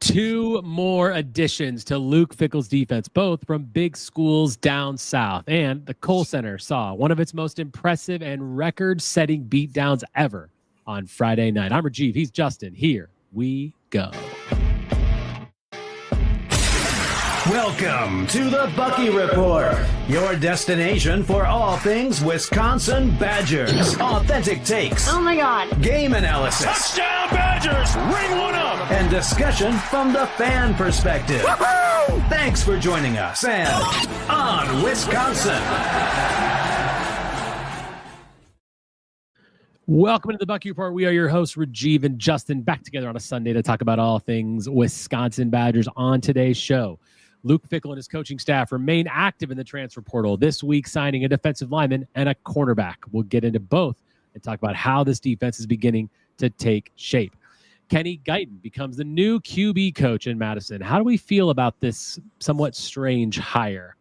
Two more additions to Luke Fickell's defense, both from big schools down south. And the Kohl Center saw one of its most impressive and record-setting beatdowns ever on Friday night. I'm Rajiv. He's Justin. Here we go. Welcome to the Bucky Report, your destination for all things Wisconsin Badgers. Authentic takes. Oh my God. Game analysis. Touchdown Badgers! Ring one up! And discussion from the fan perspective. Woo-hoo! Thanks for joining us and on Wisconsin. Welcome to the Bucky Report. We are your hosts, Rajiv and Justin, back together on a Sunday to talk about all things Wisconsin Badgers. On today's show, Luke Fickell and his coaching staff remain active in the transfer portal this week, signing a defensive lineman and a cornerback. We'll get into both and talk about how this defense is beginning to take shape. Kenny Guyton becomes the new QB coach in Madison. How do we feel about this somewhat strange hire?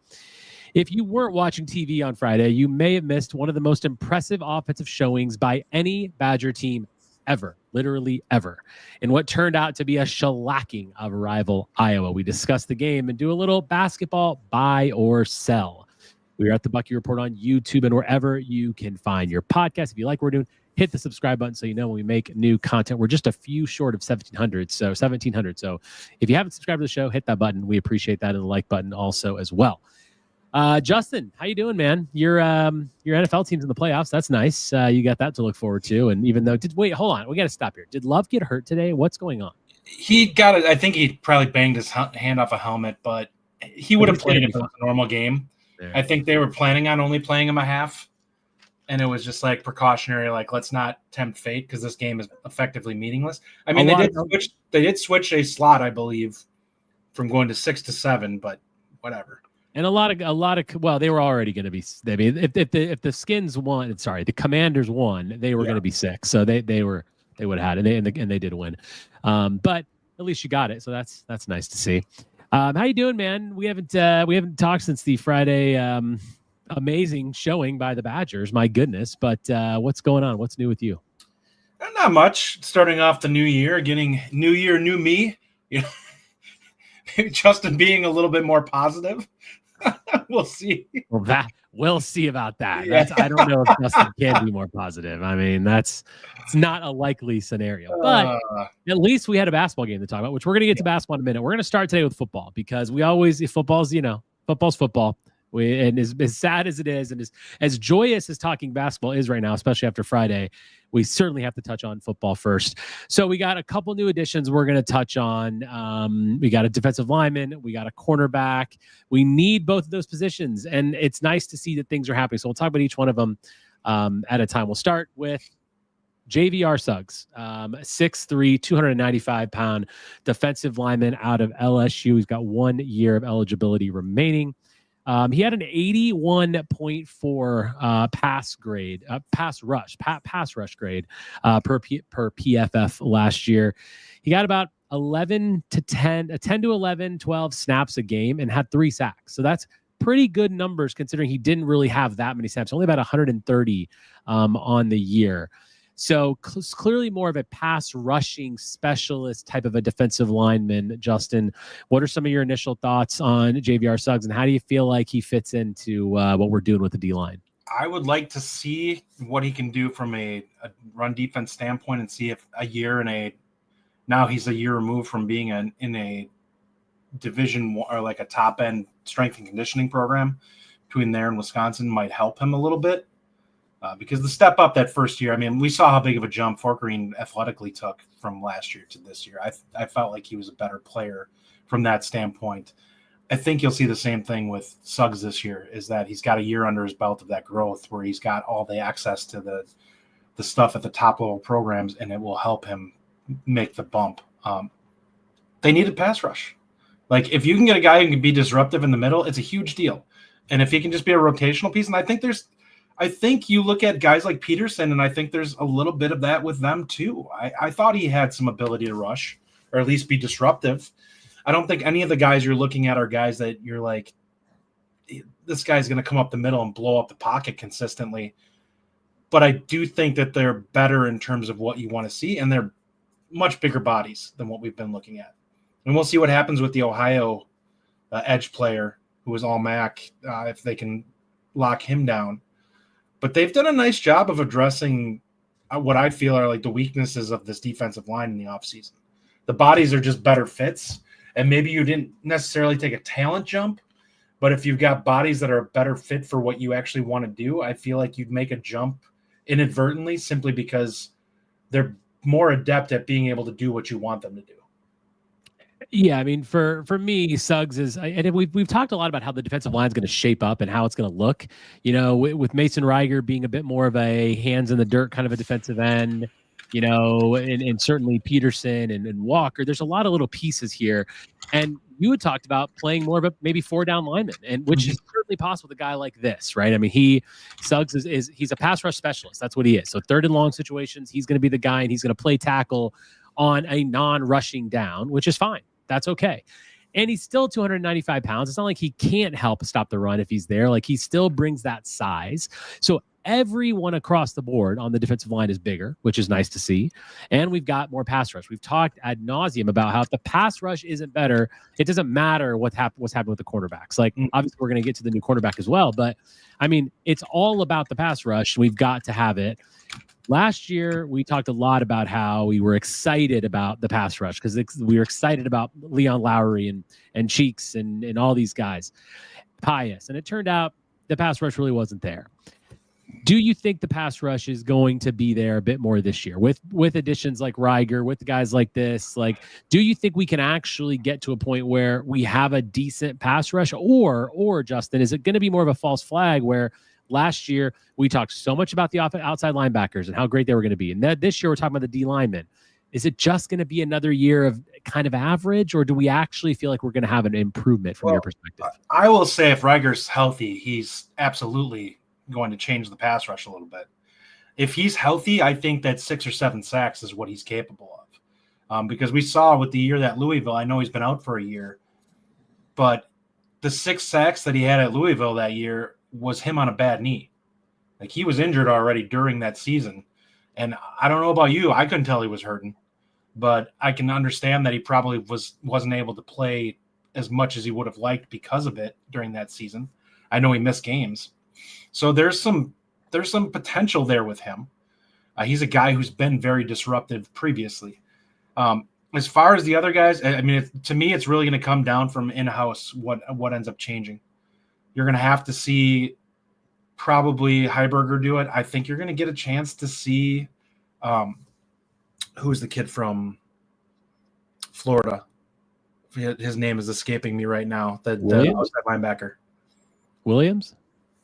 If you weren't watching TV on Friday, you may have missed one of the most impressive offensive showings by any Badger team ever, literally ever, in what turned out to be a shellacking of rival Iowa. We discuss the game and do a little basketball buy or sell. We are at the Bucky Report on YouTube and wherever you can find your podcast. If you like what we're doing, hit the subscribe button so you know when we make new content. We're just a few short of 1,700. So if you haven't subscribed to the show, hit that button. We appreciate that, and the like button also as well. Justin, how you doing, man? Your NFL team's in the playoffs. That's nice. You got that to look forward to. And even though, wait, hold on. We got to stop here. Did Love get hurt today? What's going on? He got it. I think he probably banged his hand off a helmet, but he would have played if it was a normal game. Yeah. I think they were planning on only playing him a half. And it was just like precautionary, like, let's not tempt fate because this game is effectively meaningless. I mean, they did switch a slot, I believe, from going to 6 to 7, but whatever. And a lot of well, they were already going to be. I mean, if the Skins won, the Commanders won, they were going to be 6. So they would have had it, and they did win. But at least you got it, so that's nice to see. How you doing, man? We haven't talked since the Friday amazing showing by the Badgers. My goodness, but what's going on? What's new with you? Not much. Starting off the new year, getting new year, new me. You know, maybe Justin being a little bit more positive. We'll see. Well, we'll see about that. Yeah. I don't know if Justin can be more positive. I mean, it's not a likely scenario. But at least we had a basketball game to talk about, which we're going to get to basketball in a minute. We're going to start today with football because football's football. And as sad as it is, and as joyous as talking basketball is right now, especially after Friday, we certainly have to touch on football first. So we got a couple new additions we're going to touch on. We got a defensive lineman. We got a cornerback. We need both of those positions, and it's nice to see that things are happening. So we'll talk about each one of them at a time. We'll start with JVR Suggs, 6'3", 295-pound defensive lineman out of LSU. He's got 1 year of eligibility remaining. He had an 81.4 pass rush grade per PFF last year. He got about 10 to 11, 12 snaps a game and had 3 sacks. So that's pretty good numbers considering he didn't really have that many snaps, only about 130 on the year. So clearly more of a pass rushing specialist type of a defensive lineman. Justin, what are some of your initial thoughts on JVR Suggs, and how do you feel like he fits into what we're doing with the D-line? I would like to see what he can do from a run defense standpoint and see if now he's a year removed from being in a Division or like a top end strength and conditioning program between there and Wisconsin might help him a little bit. Because the step up that first year, I mean, we saw how big of a jump Fort Greene athletically took from last year to this year. I felt like he was a better player from that standpoint. I think you'll see the same thing with Suggs this year, is that he's got a year under his belt of that growth where he's got all the access to the stuff at the top level programs, and it will help him make the bump. They need a pass rush. Like, if you can get a guy who can be disruptive in the middle, it's a huge deal. And if he can just be a rotational piece, and I think you look at guys like Peterson, and I think there's a little bit of that with them too. I thought he had some ability to rush or at least be disruptive. I don't think any of the guys you're looking at are guys that you're like, this guy's going to come up the middle and blow up the pocket consistently. But I do think that they're better in terms of what you want to see, and they're much bigger bodies than what we've been looking at. And we'll see what happens with the Ohio edge player who is all MAC, if they can lock him down. But they've done a nice job of addressing what I feel are like the weaknesses of this defensive line in the offseason. The bodies are just better fits, and maybe you didn't necessarily take a talent jump, but if you've got bodies that are a better fit for what you actually want to do, I feel like you'd make a jump inadvertently simply because they're more adept at being able to do what you want them to do. Yeah, I mean, for me, Suggs is, and we've talked a lot about how the defensive line is going to shape up and how it's going to look. You know, with Mason Reiger being a bit more of a hands in the dirt kind of a defensive end, you know, and certainly Peterson and Walker. There's a lot of little pieces here, and you had talked about playing more of a maybe 4-down lineman, and which is certainly possible with a guy like this, right? I mean, Suggs is he's a pass rush specialist. That's what he is. So 3rd and long situations, he's going to be the guy, and he's going to play tackle on a non-rushing down, which is fine. That's okay. And he's still 295 pounds. It's not like he can't help stop the run if he's there. Like, he still brings that size. So everyone across the board on the defensive line is bigger, which is nice to see. And we've got more pass rush. We've talked ad nauseum about how if the pass rush isn't better, it doesn't matter what's happened with the cornerbacks. Like, obviously we're going to get to the new cornerback as well, but I mean, it's all about the pass rush. We've got to have it. Last year, we talked a lot about how we were excited about the pass rush because we were excited about Leon Lowery and Cheeks and all these guys, Pius. And it turned out the pass rush really wasn't there. Do you think the pass rush is going to be there a bit more this year with additions like Reiger, with guys like this? Like, do you think we can actually get to a point where we have a decent pass rush, or Justin, is it going to be more of a false flag where last year we talked so much about the outside linebackers and how great they were going to be, and this year we're talking about the D linemen? Is it just going to be another year of kind of average, or do we actually feel like we're going to have an improvement from your perspective? I will say if Reiger's healthy, he's absolutely going to change the pass rush a little bit. If he's healthy, I think that 6 or 7 sacks is what he's capable of. Because we saw with the year that Louisville, I know he's been out for a year, but the 6 sacks that he had at Louisville that year was him on a bad knee. Like, he was injured already during that season. And I don't know about you, I couldn't tell he was hurting, but I can understand that he probably wasn't able to play as much as he would have liked because of it during that season. I know he missed games. So there's some potential there with him. He's a guy who's been very disruptive previously. As far as the other guys, I mean, to me, it's really going to come down from in-house what ends up changing. You're going to have to see probably Heiberger do it. I think you're going to get a chance to see who's the kid from Florida. His name is escaping me right now. The outside linebacker. Williams?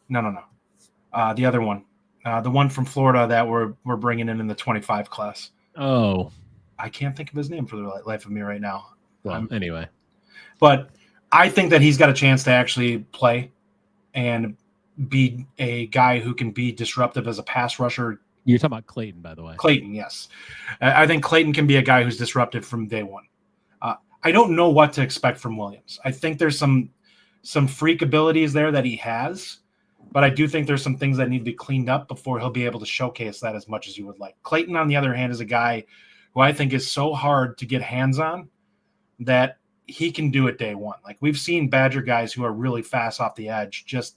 No. The other one. The one from Florida that we're bringing in the 25 class. Oh. I can't think of his name for the life of me right now. Well, anyway. But I think that he's got a chance to actually play and be a guy who can be disruptive as a pass rusher. You're talking about Clayton, by the way. Clayton, yes. I think Clayton can be a guy who's disruptive from day one. I don't know what to expect from Williams. I think there's some freak abilities there that he has, but I do think there's some things that need to be cleaned up before he'll be able to showcase that as much as you would like. Clayton, on the other hand, is a guy who I think is so hard to get hands on that he can do it day one. Like, we've seen Badger guys who are really fast off the edge, just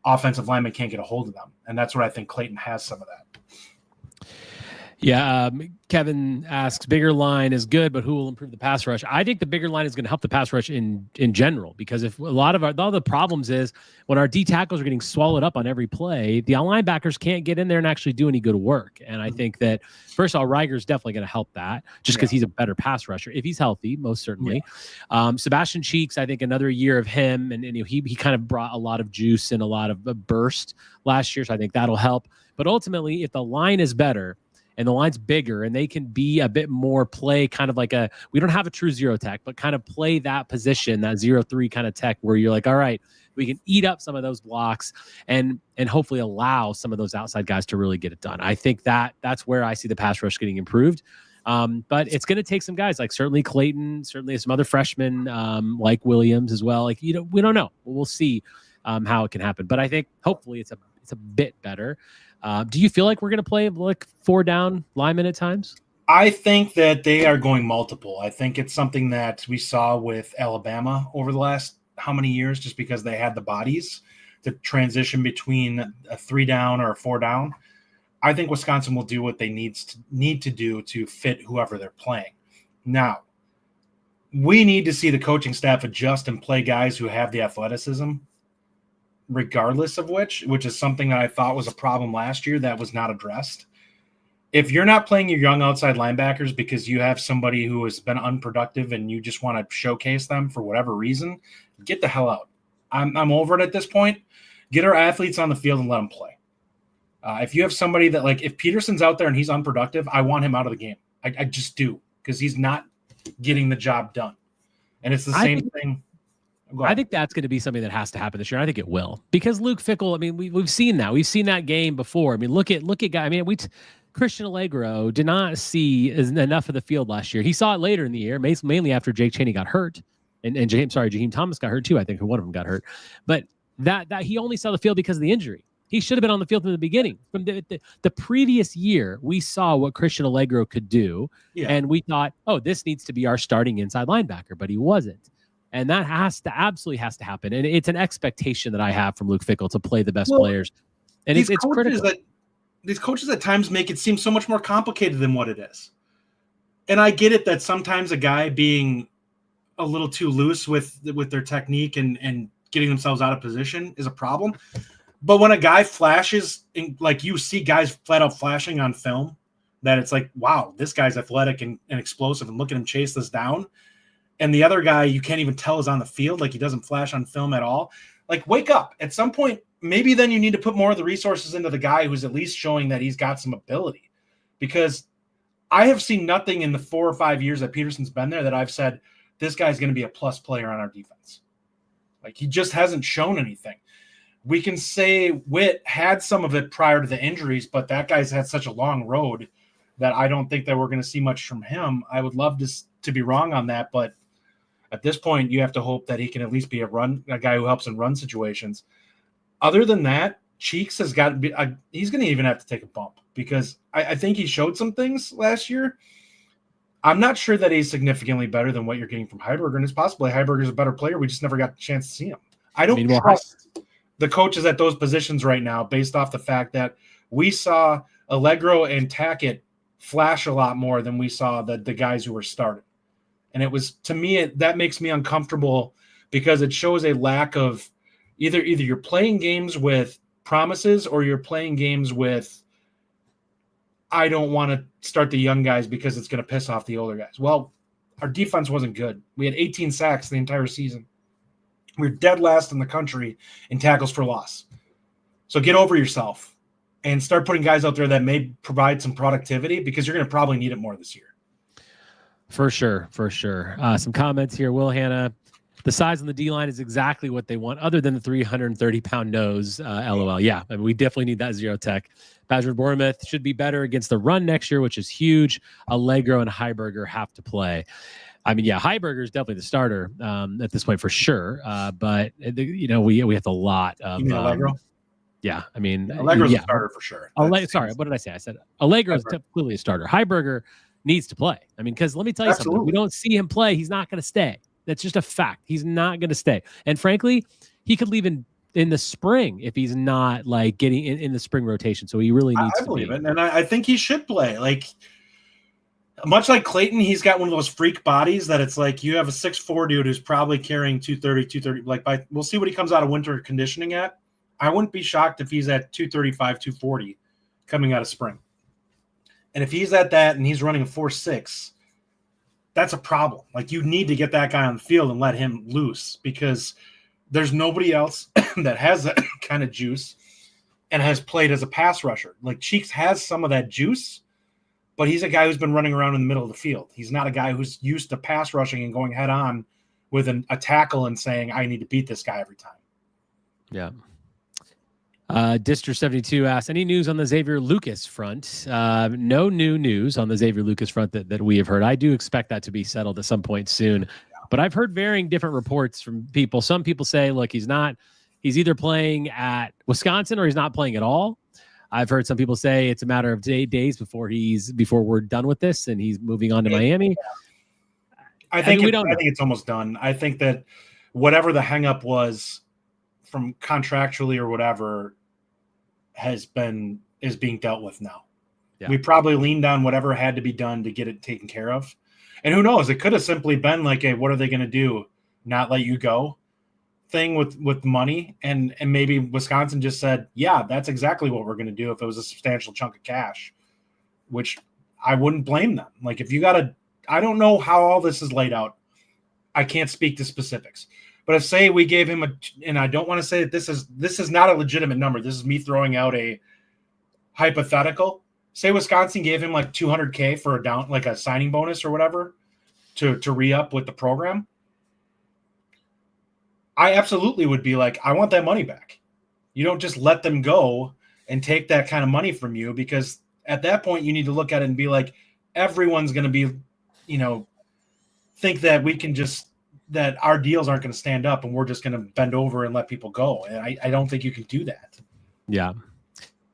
offensive linemen can't get a hold of them. And that's what I think Clayton has some of that. Yeah, Kevin asks, bigger line is good, but who will improve the pass rush? I think the bigger line is going to help the pass rush in general, because if a lot of all the problems is when our D tackles are getting swallowed up on every play, the linebackers can't get in there and actually do any good work. And I think that, first of all, Reiger's definitely going to help that just because he's a better pass rusher. If he's healthy, most certainly. Yeah. Sebastian Cheeks, I think another year of him, and he kind of brought a lot of juice and a lot of burst last year, so I think that'll help. But ultimately, if the line is better, and the line's bigger, and they can be a bit more play, kind of like we don't have a true zero tech, but kind of play that position, that 0-3 kind of tech, where you're like, all right, we can eat up some of those blocks and hopefully allow some of those outside guys to really get it done. I think that's where I see the pass rush getting improved. But it's going to take some guys, like certainly Clayton, certainly some other freshmen, like Williams as well. Like, we don't know. We'll see how it can happen. But I think hopefully it's a bit better. Do you feel like we're going to play like 4-down linemen at times? I think that they are going multiple. I think it's something that we saw with Alabama over the last how many years, just because they had the bodies to transition between a 3-down or a 4-down. I think Wisconsin will do what they need to do to fit whoever they're playing. Now, we need to see the coaching staff adjust and play guys who have the athleticism, regardless of which is something that I thought was a problem last year that was not addressed. If you're not playing your young outside linebackers because you have somebody who has been unproductive and you just want to showcase them for whatever reason, get the hell out. I'm over it at this point. Get our athletes on the field and let them play. If you have somebody that, like, if Peterson's out there and he's unproductive, I want him out of the game. I just do, because he's not getting the job done. And it's the same thing. I think that's going to be something that has to happen this year. I think it will, because Luke Fickell, I mean, we've seen that. We've seen that game before. I mean, look at guy. I mean, Christian Allegro did not see enough of the field last year. He saw it later in the year, mainly after Jake Chaney got hurt, and Jaheim Thomas got hurt too. I think one of them got hurt, but that he only saw the field because of the injury. He should have been on the field from the beginning. From the previous year, we saw what Christian Allegro could do, and we thought, oh, this needs to be our starting inside linebacker, but he wasn't. And that absolutely has to happen. And it's an expectation that I have from Luke Fickell to play the best players. And it's critical. These coaches at times make it seem so much more complicated than what it is. And I get it that sometimes a guy being a little too loose with their technique and getting themselves out of position is a problem. But when a guy flashes, like you see guys flat out flashing on film, that it's like, wow, this guy's athletic and explosive, and look at him chase this down. And the other guy you can't even tell is on the field, like he doesn't flash on film at all. Like, wake up. At some point, maybe then you need to put more of the resources into the guy who's at least showing that he's got some ability. Because I have seen nothing in the 4 or 5 years that Peterson's been there that I've said, this guy's going to be a plus player on our defense. Like, he just hasn't shown anything. We can say Witt had some of it prior to the injuries, but that guy's had such a long road that I don't think that we're going to see much from him. I would love to be wrong on that, but at this point, you have to hope that he can at least be a guy who helps in run situations. Other than that, Cheeks has got to be he's going to even have to take a bump, because I think he showed some things last year. I'm not sure that he's significantly better than what you're getting from Heiberger, and it's possibly Heiberger's a better player. We just never got the chance to see him. I don't trust the coaches at those positions right now, based off the fact that we saw Allegro and Tackett flash a lot more than we saw the guys who were starting. And it was, to me, that makes me uncomfortable, because it shows a lack of either you're playing games with promises, or you're playing games with, I don't want to start the young guys because it's going to piss off the older guys. Well, our defense wasn't good. We had 18 sacks the entire season. We were dead last in the country in tackles for loss. So get over yourself and start putting guys out there that may provide some productivity, because you're going to probably need it more this year. For sure. Some comments here. Will Hanna, the size on the D-line is exactly what they want, other than the 330-pound nose. LOL. Yeah, I mean, we definitely need that zero tech. Badger Bournemouth should be better against the run next year, which is huge. Allegro and Heiberger have to play. I mean, yeah, Heiberger is definitely the starter at this point for sure. But we have a lot of. You mean Allegro? Yeah, I mean, Allegro's a starter for sure. Sorry, what did I say? I said Allegro is clearly a starter. Heiberger needs to play. I mean, because let me tell you something. We don't see him play, he's not going to stay. That's just a fact. He's not going to stay. And frankly, he could leave in the spring if he's not like getting in the spring rotation. So he really needs to believe it. And I think he should play. Like, much like Clayton, he's got one of those freak bodies that it's like you have a 6'4" dude who's probably carrying 230. Like, we'll see what he comes out of winter conditioning at. I wouldn't be shocked if he's at 235, 240 coming out of spring. And if he's at that and he's running a 4.6, that's a problem. Like, you need to get that guy on the field and let him loose, because there's nobody else that has that kind of juice and has played as a pass rusher. Like, Cheeks has some of that juice, but he's a guy who's been running around in the middle of the field. He's not a guy who's used to pass rushing and going head on with a tackle and saying, I need to beat this guy every time. Yeah. Dister 72 asks, any news on the Xavier Lucas front? No new news on the Xavier Lucas front that we have heard. I do expect that to be settled at some point soon, but I've heard varying different reports from people. Some people say, look, he's either playing at Wisconsin or he's not playing at all. I've heard some people say it's a matter of days before we're done with this and he's moving on to Miami. I think it's almost done. I think that whatever the hang up was from contractually or whatever is being dealt with now. Yeah. We probably leaned on whatever had to be done to get it taken care of. And who knows, it could have simply been like a, what are they going to do? Not let you go thing with money. And maybe Wisconsin just said, yeah, that's exactly what we're going to do if it was a substantial chunk of cash, which I wouldn't blame them. Like if you got I don't know how all this is laid out. I can't speak to specifics. But if say we gave him and I don't want to say that this is not a legitimate number. This is me throwing out a hypothetical. Say Wisconsin gave him like $200K for a signing bonus or whatever to re-up with the program. I absolutely would be like, I want that money back. You don't just let them go and take that kind of money from you, because at that point you need to look at it and be like, everyone's going to be, think that we can that our deals aren't going to stand up and we're just going to bend over and let people go. And I don't think you can do that. Yeah.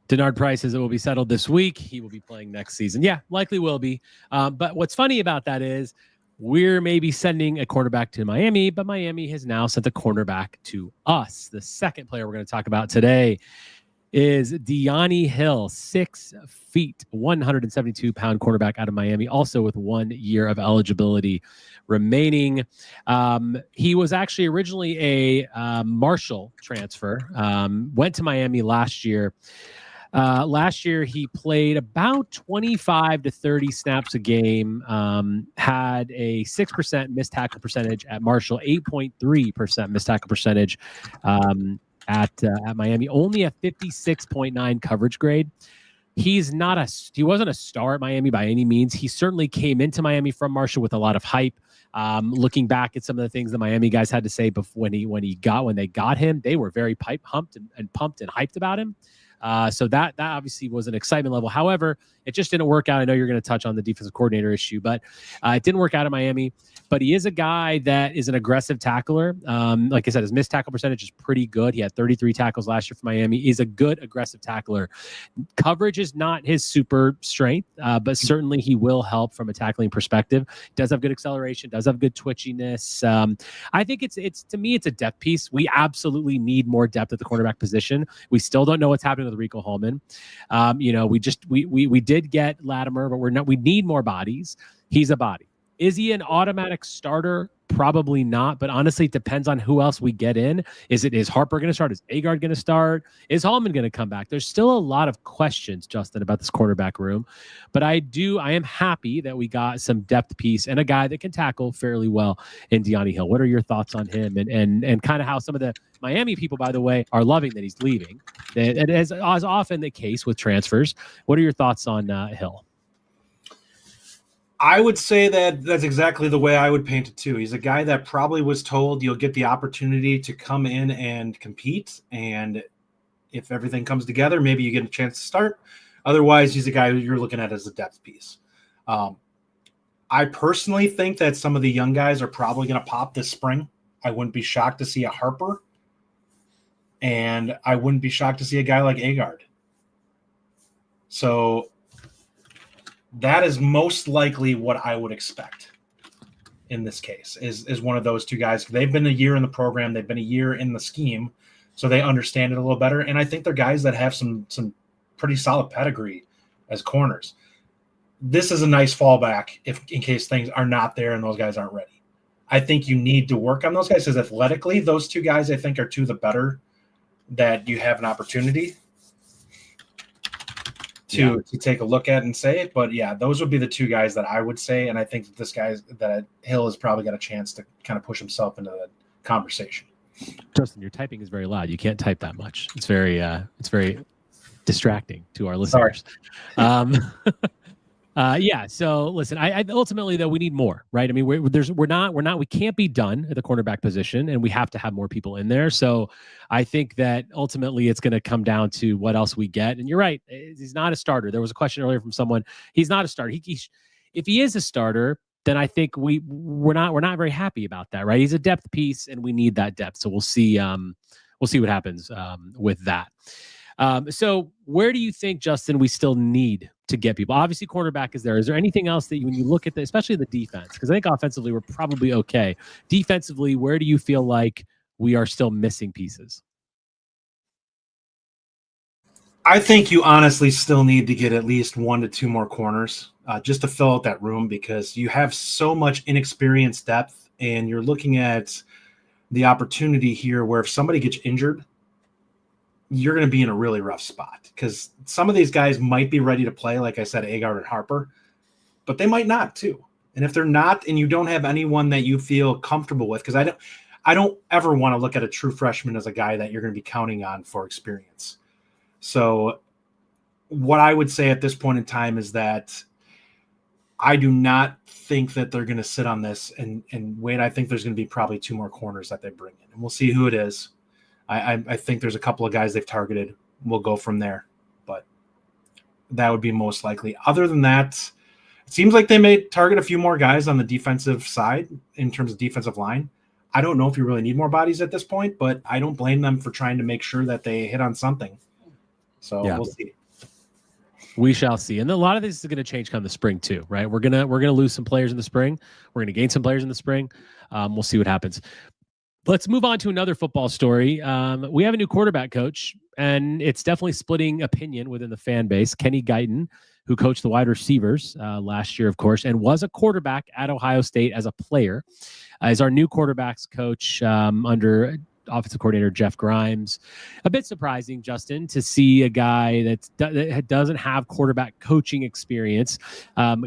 Denard Price says it will be settled this week. He will be playing next season. Yeah, likely will be. But what's funny about that is we're maybe sending a quarterback to Miami, but Miami has now sent a cornerback to us. The second player we're going to talk about today is Deani Hill, 6 feet, 172-pound cornerback out of Miami, also with 1 year of eligibility remaining. He was actually originally a Marshall transfer, went to Miami last year. Last year, he played about 25 to 30 snaps a game, had a 6% missed tackle percentage at Marshall, 8.3% missed tackle percentage at Miami, only a 56.9 coverage grade. He wasn't a star at Miami by any means. He certainly came into Miami from Marshall with a lot of hype. Looking back at some of the things the Miami guys had to say before when they got him, they were very pumped and hyped about him. So that obviously was an excitement level. However, it just didn't work out. I know you're going to touch on the defensive coordinator issue, but it didn't work out at Miami. But he is a guy that is an aggressive tackler. Like I said, his missed tackle percentage is pretty good. He had 33 tackles last year for Miami. He's a good aggressive tackler. Coverage is not his super strength, but certainly he will help from a tackling perspective. Does have good acceleration, does have good twitchiness. I think it's to me, it's a depth piece. We absolutely need more depth at the cornerback position. We still don't know what's happening with Rico Holman. We did get Latimer, but we need more bodies. He's a body. Is he an automatic starter? Probably not, but honestly, it depends on who else we get in. Is Harper going to start? Is Agard going to start? Is Holman going to come back? There's still a lot of questions, Justin, about this quarterback room, but I am happy that we got some depth piece and a guy that can tackle fairly well in Deani Hill. What are your thoughts on him and kind of how some of the Miami people, by the way, are loving that he's leaving? And as often the case with transfers, what are your thoughts on Hill? I would say that that's exactly the way I would paint it too. He's a guy that probably was told you'll get the opportunity to come in and compete. And if everything comes together, maybe you get a chance to start. Otherwise, he's a guy who you're looking at as a depth piece. I personally think that some of the young guys are probably going to pop this spring. I wouldn't be shocked to see a Harper. And I wouldn't be shocked to see a guy like Agard. So that is most likely what I would expect in this case is one of those two guys. They've been a year in the program. They've been a year in the scheme, so they understand it a little better. And I think they're guys that have some pretty solid pedigree as corners. This is a nice fallback in case things are not there and those guys aren't ready. I think you need to work on those guys because athletically, those two guys I think are two of the better that you have an opportunity to take a look at and say it. But yeah, those would be the two guys that I would say. And I think that Hill has probably got a chance to kind of push himself into the conversation. Justin, your typing is very loud. You can't type that much. It's very distracting to our listeners. Yeah. So listen, I ultimately though we need more, right? I mean, we can't be done at the cornerback position, and we have to have more people in there. So I think that ultimately it's going to come down to what else we get. And you're right, he's not a starter. There was a question earlier from someone. He's not a starter. If he is a starter, then I think we're not very happy about that, right? He's a depth piece, and we need that depth. So we'll see what happens with that. So where do you think, Justin, we still need to get people? Obviously, cornerback is there. Is there anything else that when you look at especially the defense? Because I think offensively, we're probably okay. Defensively, where do you feel like we are still missing pieces? I think you honestly still need to get at least 1 to 2 more corners just to fill out that room, because you have so much inexperienced depth, and you're looking at the opportunity here where if somebody gets injured, you're going to be in a really rough spot, because some of these guys might be ready to play, like I said, Agard and Harper, but they might not too. And if they're not, and you don't have anyone that you feel comfortable with, because I don't ever want to look at a true freshman as a guy that you're going to be counting on for experience. So what I would say at this point in time is that I do not think that they're going to sit on this and wait. I think there's going to be probably 2 more corners that they bring in, and we'll see who it is. I think there's a couple of guys they've targeted. We'll go from there, but that would be most likely. Other than that, it seems like they may target a few more guys on the defensive side in terms of defensive line. I don't know if you really need more bodies at this point, but I don't blame them for trying to make sure that they hit on something. So We'll see. We shall see. And a lot of this is going to change come the spring too, right? We're gonna lose some players in the spring. We're gonna gain some players in the spring. We'll see what happens. Let's move on to another football story. We have a new quarterback coach, and it's definitely splitting opinion within the fan base. Kenny Guyton, who coached the wide receivers last year, of course, and was a quarterback at Ohio State as a player, is our new quarterbacks coach under offensive coordinator Jeff Grimes. A bit surprising, Justin, to see a guy that doesn't have quarterback coaching experience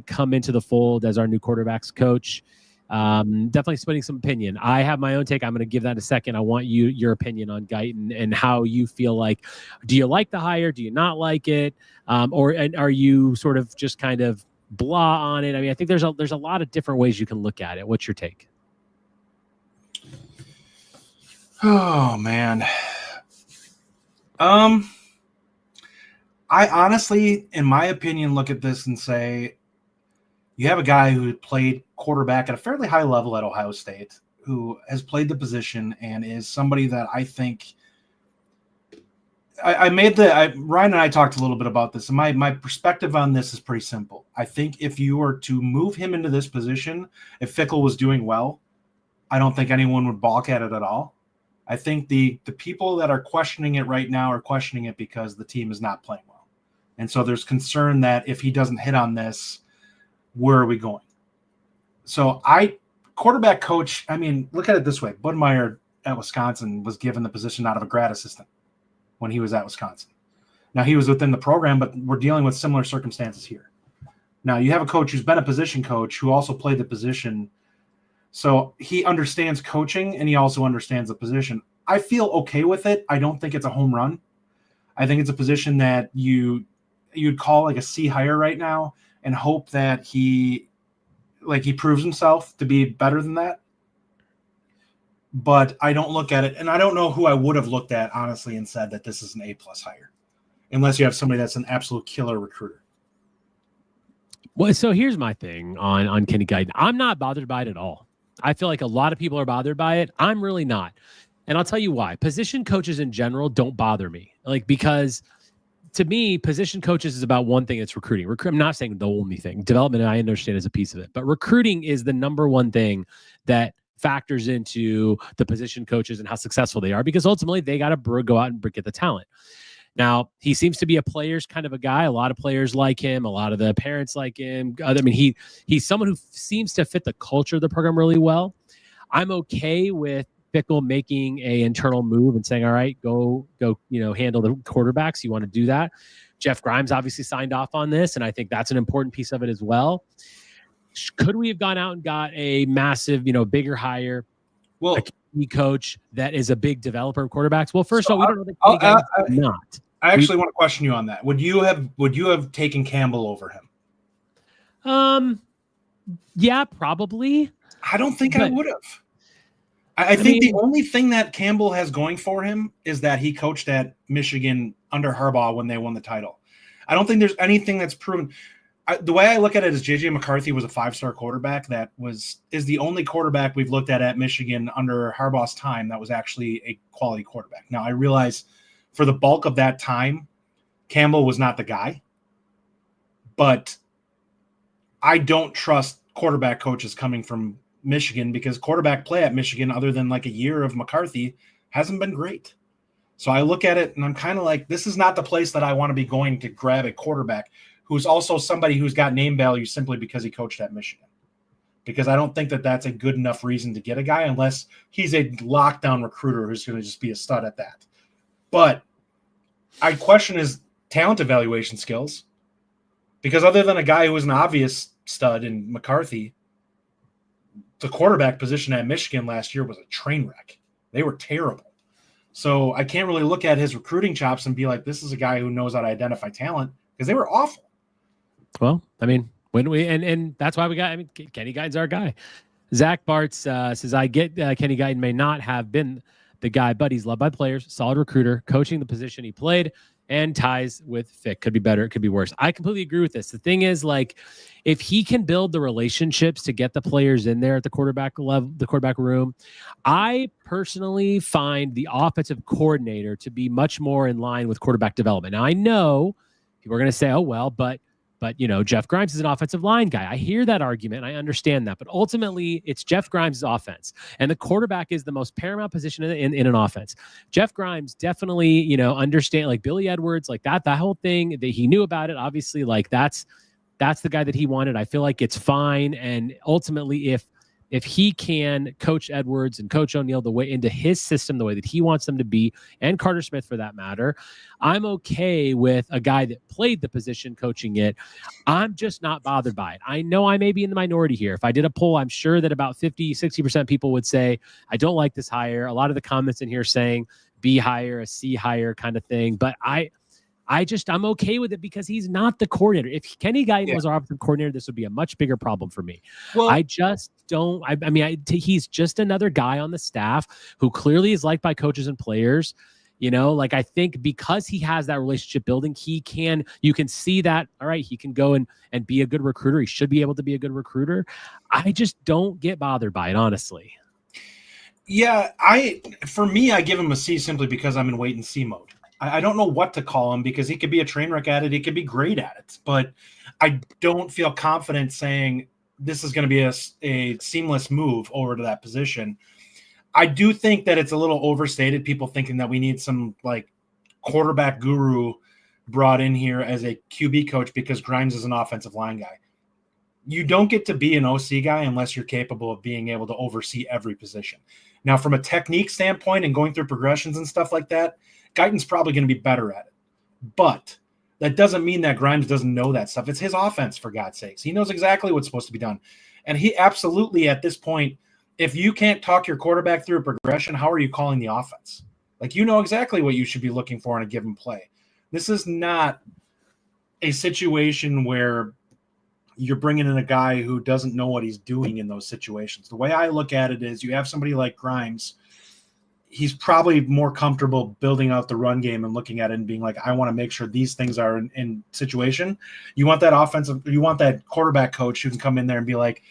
come into the fold as our new quarterbacks coach. Definitely splitting some opinion. I have my own take. I'm going to give that in a second. I want your opinion on Guyton and how you feel like. Do you like the hire? Do you not like it? Or are you sort of just kind of blah on it? I mean, I think there's a lot of different ways you can look at it. What's your take? Oh man. I honestly, in my opinion, look at this and say, you have a guy who played quarterback at a fairly high level at Ohio State, who has played the position and is somebody that I think Ryan and I talked a little bit about this, and my perspective on this is pretty simple. I think if you were to move him into this position, if Fickell was doing well, I don't think anyone would balk at it at all. I think the people that are questioning it right now are questioning it because the team is not playing well. And so there's concern that if he doesn't hit on this, where are we going? So quarterback coach, I mean, look at it this way. Budmeyer at Wisconsin was given the position out of a grad assistant when he was at Wisconsin. Now, he was within the program, but we're dealing with similar circumstances here. Now, you have a coach who's been a position coach who also played the position. So he understands coaching, and he also understands the position. I feel okay with it. I don't think it's a home run. I think it's a position that you'd call like a C hire right now and hope that he proves himself to be better than that. But I don't look at it, and I don't know who I would have looked at, honestly, and said that this is an A-plus hire, unless you have somebody that's an absolute killer recruiter. Well, so here's my thing on Kenny Guyton. I'm not bothered by it at all. I feel like a lot of people are bothered by it. I'm really not. And I'll tell you why. Position coaches in general don't bother me. Because to me, position coaches is about one thing. It's recruiting. I'm not saying the only thing. Development, I understand, is a piece of it. But recruiting is the number one thing that factors into the position coaches and how successful they are, because ultimately they got to go out and get the talent. Now, he seems to be a player's kind of a guy. A lot of players like him. A lot of the parents like him. I mean, he's someone who seems to fit the culture of the program really well. I'm okay with Fickell making a internal move and saying, all right, go, handle the quarterbacks. You want to do that. Jeff Grimes obviously signed off on this, and I think that's an important piece of it as well. Could we have gone out and got a massive, bigger hire? Well, a key coach that is a big developer of quarterbacks. Well, first of all, we don't know that not. I actually want to question you on that. Would you have taken Campbell over him? Yeah, probably. I don't think I would have. I think the only thing that Campbell has going for him is that he coached at Michigan under Harbaugh when they won the title. I don't think there's anything that's proven. The way I look at it is J.J. McCarthy was a 5-star quarterback is the only quarterback we've looked at Michigan under Harbaugh's time that was actually a quality quarterback. Now, I realize for the bulk of that time, Campbell was not the guy. But I don't trust quarterback coaches coming from Michigan because quarterback play at Michigan, other than like a year of McCarthy, hasn't been great. So I look at it and I'm kind of like, this is not the place that I want to be going to grab a quarterback who's also somebody who's got name value simply because he coached at Michigan. Because I don't think that that's a good enough reason to get a guy unless he's a lockdown recruiter who's going to just be a stud at that. But I question his talent evaluation skills because other than a guy who was an obvious stud in McCarthy, the quarterback position at Michigan last year was a train wreck. They were terrible. So I can't really look at his recruiting chops and be like, this is a guy who knows how to identify talent because they were awful. Well, I mean, when we and that's why we got. I mean, Kenny Guyton's our guy. Zach Bartz says, "I get Kenny Guyton may not have been the guy, but he's loved by players, solid recruiter, coaching the position he played, and ties with Fick. Could be better, it could be worse." I completely agree with this. The thing is, like, if he can build the relationships to get the players in there at the quarterback level, the quarterback room, I personally find the offensive coordinator to be much more in line with quarterback development. Now, I know people are going to say, "Oh well," but you know, Jeff Grimes is an offensive line guy. I hear that argument. I understand that. But ultimately, it's Jeff Grimes' offense. And the quarterback is the most paramount position in an offense. Jeff Grimes definitely, you know, understand, like Billy Edwards, like that whole thing that he knew about it. Obviously, like that's the guy that he wanted. I feel like it's fine. And ultimately, if he can coach Edwards and coach O'Neal the way into his system, the way that he wants them to be, and Carter Smith for that matter, I'm okay with a guy that played the position coaching it. I'm just not bothered by it. I know I may be in the minority here. If I did a poll, I'm sure that about 50-60% people would say, I don't like this hire. A lot of the comments in here saying B hire, a C hire kind of thing. But I'm okay with it because he's not the coordinator. If Kenny Guyton was our offensive coordinator, this would be a much bigger problem for me. Well, I just don't. I mean, he's just another guy on the staff who clearly is liked by coaches and players. You know, like I think because he has that relationship building, you can see that, all right, he can go and be a good recruiter. He should be able to be a good recruiter. I just don't get bothered by it, honestly. Yeah, for me, I give him a C simply because I'm in wait and see mode. I don't know what to call him because he could be a train wreck at it. He could be great at it, but I don't feel confident saying this is going to be a seamless move over to that position. I do think that it's a little overstated. People thinking that we need some like quarterback guru brought in here as a QB coach because Grimes is an offensive line guy. You don't get to be an OC guy unless you're capable of being able to oversee every position. Now, from a technique standpoint and going through progressions and stuff like that, Guyton's probably going to be better at it. But that doesn't mean that Grimes doesn't know that stuff. It's his offense, for God's sakes. He knows exactly what's supposed to be done. And he absolutely, at this point, if you can't talk your quarterback through a progression, how are you calling the offense? Like, you know exactly what you should be looking for in a given play. This is not a situation where you're bringing in a guy who doesn't know what he's doing in those situations. The way I look at it is you have somebody like Grimes. He's probably more comfortable building out the run game and looking at it and being like, I want to make sure these things are in situation. You want that quarterback coach who can come in there and be like,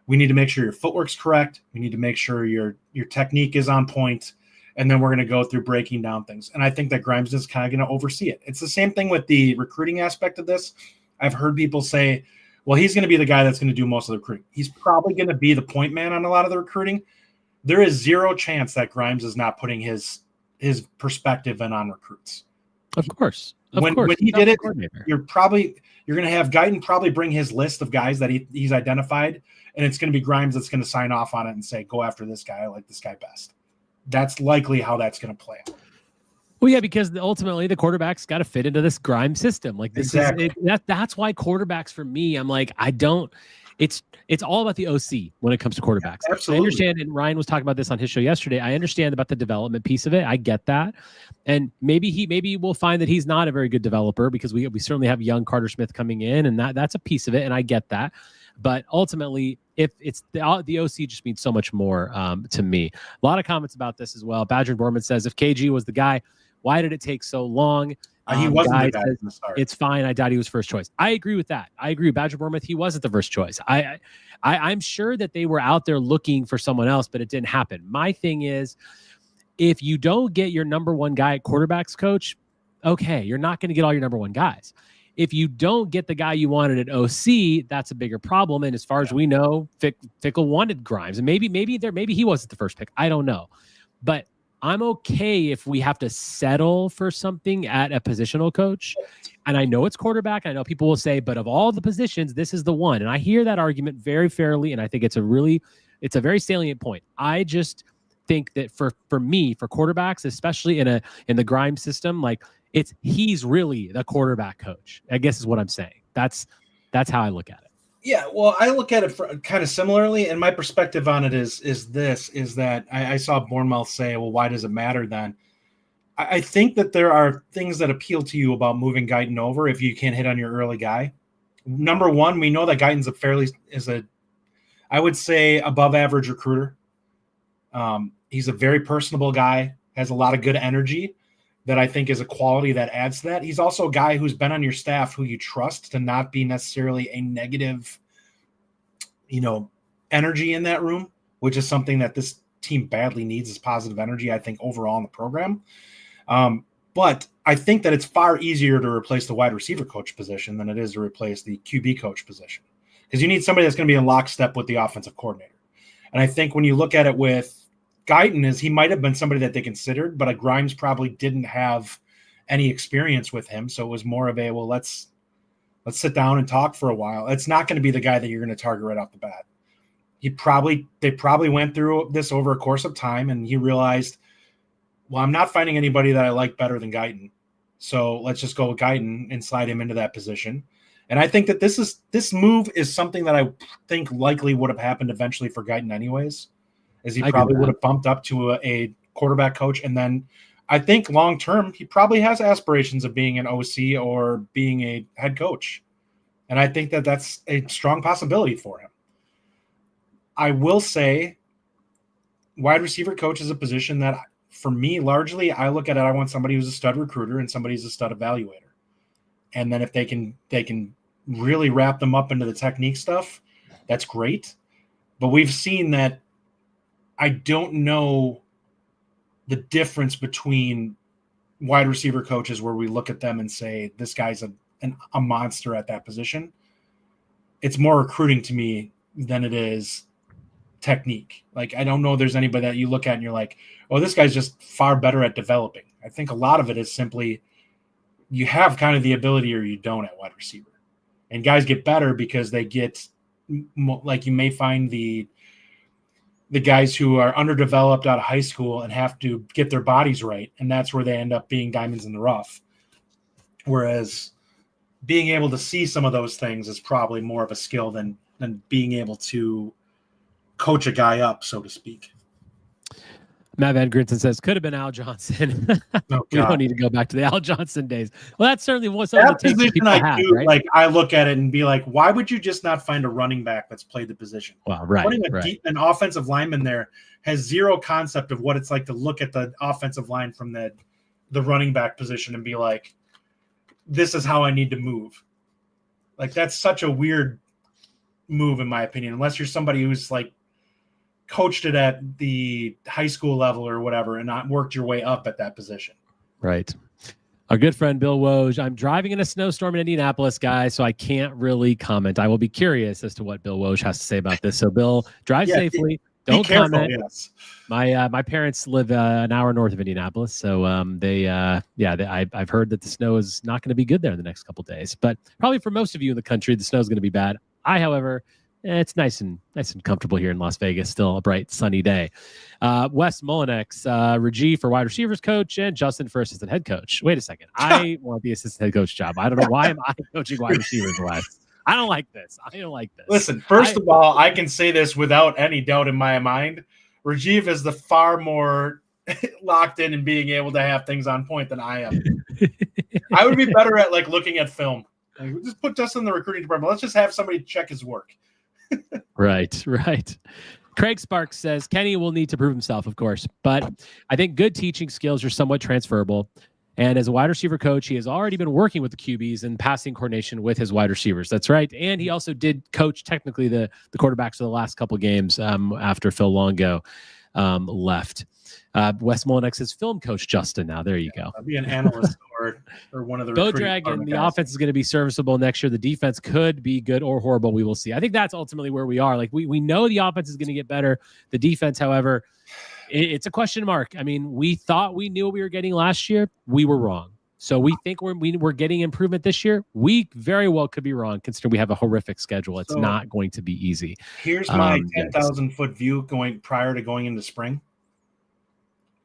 we need to make sure your footwork's correct. We need to make sure your technique is on point. And then we're going to go through breaking down things. And I think that Grimes is kind of going to oversee it. It's the same thing with the recruiting aspect of this. I've heard people say, well, he's going to be the guy that's going to do most of the recruiting. He's probably going to be the point man on a lot of the recruiting. There is zero chance that Grimes is not putting his perspective in on recruits. Of course. When he did it, you're going to have Guyton probably bring his list of guys that he's identified, and it's going to be Grimes that's going to sign off on it and say, go after this guy. I like this guy best. That's likely how that's going to play out. Well, yeah, because ultimately the quarterback's got to fit into this Grimes system. Like this exactly. That's why quarterbacks for me, I'm like, it's all about the OC when it comes to quarterbacks. Yeah, absolutely. I understand, and Ryan was talking about this on his show yesterday. I understand about the development piece of it. I get that. And maybe we'll find that he's not a very good developer because we certainly have young Carter Smith coming in, and that's a piece of it, and I get that. But ultimately, if it's the OC just means so much more to me. A lot of comments about this as well. Badger Borman says, if KG was the guy, why did it take so long? He wasn't the guy from the start. It's fine. I doubt he was first choice. I agree with that. I agree. Badger Bournemouth, he wasn't the first choice. I'm sure that they were out there looking for someone else, but it didn't happen. My thing is, If you don't get your number one guy at quarterbacks coach, okay, you're not going to get all your number one guys. If you don't get the guy you wanted at OC, that's a bigger problem. And as far as we know, Fickell wanted Grimes, and maybe he wasn't the first pick. I don't know, but I'm okay if we have to settle for something at a positional coach. And I know it's quarterback. I know people will say, but of all the positions, this is the one. And I hear that argument very fairly, and I think it's a very salient point. I just think that for me, for quarterbacks, especially in the Grimes system, like he's really the quarterback coach, I guess is what I'm saying. That's how I look at it. Yeah, well, I look at it kind of similarly, and my perspective on it is that I saw Bournemouth say, well, why does it matter then? I think that there are things that appeal to you about moving Guyton over if you can't hit on your early guy. Number one, we know that Guyton's I would say, above average recruiter. He's a very personable guy, has a lot of good energy that I think is a quality that adds to that. He's also a guy who's been on your staff who you trust to not be necessarily a negative, energy in that room, which is something that this team badly needs, is positive energy, I think, overall in the program. But I think that it's far easier to replace the wide receiver coach position than it is to replace the QB coach position, because you need somebody that's going to be in lockstep with the offensive coordinator. And I think when you look at it with Guyton, he might have been somebody that they considered, but Grimes probably didn't have any experience with him. So it was more of let's sit down and talk for a while. It's not going to be the guy that you're going to target right off the bat. They probably went through this over a course of time, and he realized, well, I'm not finding anybody that I like better than Guyton. So let's just go with Guyton and slide him into that position. And I think that this move is something that I think likely would have happened eventually for Guyton anyways, as he probably would have bumped up to a quarterback coach. And then I think long-term, he probably has aspirations of being an OC or being a head coach. And I think that that's a strong possibility for him. I will say wide receiver coach is a position that, for me, largely, I look at it, I want somebody who's a stud recruiter and somebody who's a stud evaluator. And then if they can really wrap them up into the technique stuff, that's great. But we've seen that I don't know the difference between wide receiver coaches where we look at them and say, this guy's a monster at that position. It's more recruiting to me than it is technique. Like, I don't know there's anybody that you look at and you're like, oh, this guy's just far better at developing. I think a lot of it is simply you have kind of the ability or you don't at wide receiver. And guys get better because they get, like, you may find the guys who are underdeveloped out of high school and have to get their bodies right, and that's where they end up being diamonds in the rough. Whereas being able to see some of those things is probably more of a skill than being able to coach a guy up, so to speak. Matt Van Grinton says, could have been Al Johnson. Oh, we don't need to go back to the Al Johnson days. Well, that's certainly what some of the takes people have, right? Like, I look at it and be like, why would you just not find a running back that's played the position? Well, right. Putting an offensive lineman there has zero concept of what it's like to look at the offensive line from the running back position and be like, this is how I need to move. Like, that's such a weird move, in my opinion, unless you're somebody who's like coached it at the high school level or whatever and not worked your way up at that position. Right. Our good friend Bill Woj. I'm driving in a snowstorm in Indianapolis, guys, so I can't really comment. I will be curious as to what Bill Woj has to say about this. So, Bill, drive safely. Don't comment. Yes. My parents live an hour north of Indianapolis, so I've heard that the snow is not going to be good there in the next couple of days. But probably for most of you in the country, the snow is going to be bad. However, it's nice and comfortable here in Las Vegas. Still a bright, sunny day. Wes Mullinex, Rajiv for wide receivers coach, and Justin for assistant head coach. Wait a second. I want the assistant head coach job. I don't know why am I coaching wide receivers, Wes. I don't like this. Listen, first of all, I can say this without any doubt in my mind. Rajiv is the far more locked in and being able to have things on point than I am. I would be better at looking at film. Like, just put Justin in the recruiting department. Let's just have somebody check his work. Right. Craig Sparks says Kenny will need to prove himself, of course, but I think good teaching skills are somewhat transferable. And as a wide receiver coach, he has already been working with the QBs and passing coordination with his wide receivers. That's right. And he also did coach technically the quarterbacks for the last couple of games after Phil Longo left. Wes Molinex's film coach, Justin. Now, there you go. I'll be an analyst or one of the Bo Dragon, the offense is going to be serviceable next year. The defense could be good or horrible. We will see. I think that's ultimately where we are. Like we know the offense is going to get better. The defense, however, it's a question mark. I mean, we thought we knew what we were getting last year. We were wrong. So we think we're getting improvement this year. We very well could be wrong, considering we have a horrific schedule. It's not going to be easy. Here's my 10,000-foot view prior to going into spring.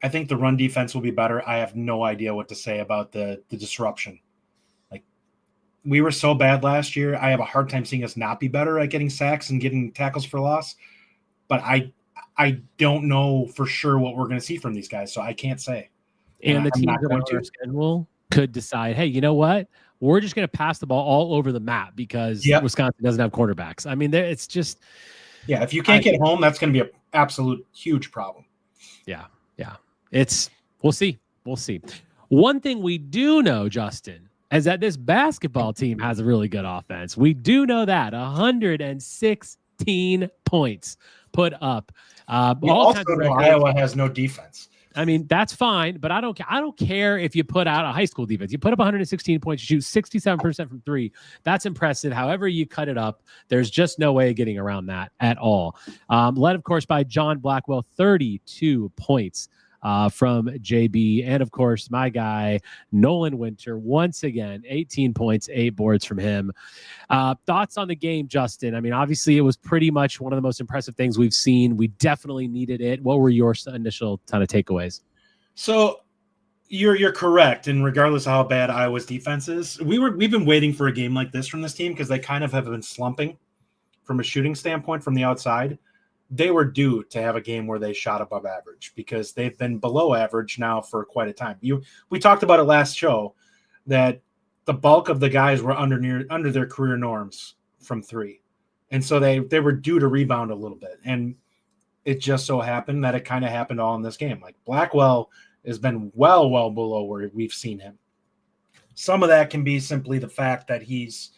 I think the run defense will be better. I have no idea what to say about the disruption. Like, we were so bad last year. I have a hard time seeing us not be better at getting sacks and getting tackles for loss. But I don't know for sure what we're going to see from these guys, so I can't say. And the teams that are on our schedule could decide, hey, you know what? We're just going to pass the ball all over the map because Wisconsin doesn't have quarterbacks. I mean, it's just... Yeah, if you can't get home, that's going to be an absolute huge problem. Yeah. We'll see. One thing we do know, Justin, is that this basketball team has a really good offense. We do know that 116 points put up. Iowa has no defense. I mean, that's fine, but I don't care if you put out a high school defense. You put up 116 points, you shoot 67% from three. That's impressive. However you cut it up, there's just no way of getting around that at all. Led, of course, by John Blackwell, 32 points from JB. And, of course, my guy, Nolan Winter, once again, 18 points, 8 boards from him. Thoughts on the game, Justin? I mean, obviously, it was pretty much one of the most impressive things we've seen. We definitely needed it. What were your initial kind of takeaways? So you're correct. And regardless of how bad Iowa's defense is, we've been waiting for a game like this from this team because they kind of have been slumping from a shooting standpoint from the outside. They were due to have a game where they shot above average because they've been below average now for quite a time. We talked about it last show that the bulk of the guys were under their career norms from three. And so they were due to rebound a little bit. And it just so happened that it kind of happened all in this game. Like Blackwell has been well below where we've seen him. Some of that can be simply the fact that he's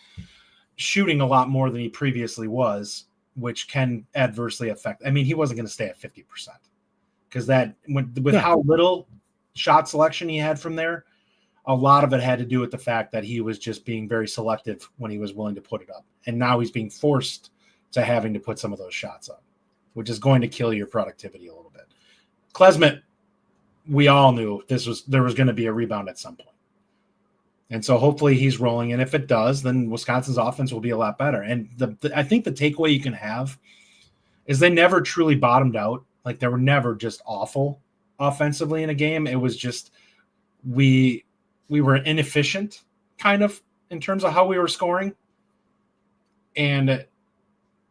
shooting a lot more than he previously was, which can adversely affect. I mean, he wasn't going to stay at 50% because how little shot selection he had from there, a lot of it had to do with the fact that he was just being very selective when he was willing to put it up. And now he's being forced to having to put some of those shots up, which is going to kill your productivity a little bit. Klesmit, we all knew there was going to be a rebound at some point. And so hopefully he's rolling. And if it does, then Wisconsin's offense will be a lot better. And I think the takeaway you can have is they never truly bottomed out. Like they were never just awful offensively in a game. It was just we were inefficient kind of in terms of how we were scoring. And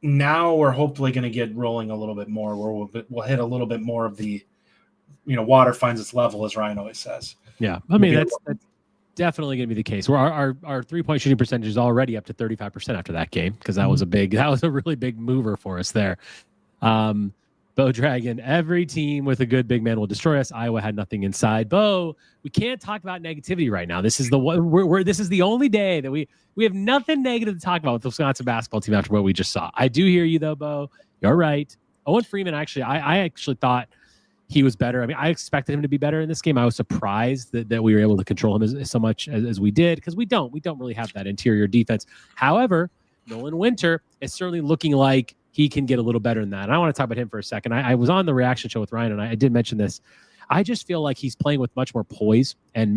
now we're hopefully going to get rolling a little bit more where we'll hit a little bit more of the, water finds its level, as Ryan always says. Yeah. I mean, that's definitely going to be the case. Where our 3-point shooting percentage is already up to 35% after that game because that was a really big mover for us there. Bo Dragon, every team with a good big man will destroy us. Iowa had nothing inside. Bo, we can't talk about negativity right now. This is the one this is the only day that we have nothing negative to talk about with the Wisconsin basketball team after what we just saw. I do hear you though, Bo. You're right. Owen Freeman, actually, I actually thought he was better. I mean, I expected him to be better in this game. I was surprised that we were able to control him so much as we did because we don't really have that interior defense. However, Nolan Winter is certainly looking like he can get a little better than that. And I want to talk about him for a second. I was on the reaction show with Ryan, and I did mention this. I just feel like he's playing with much more poise and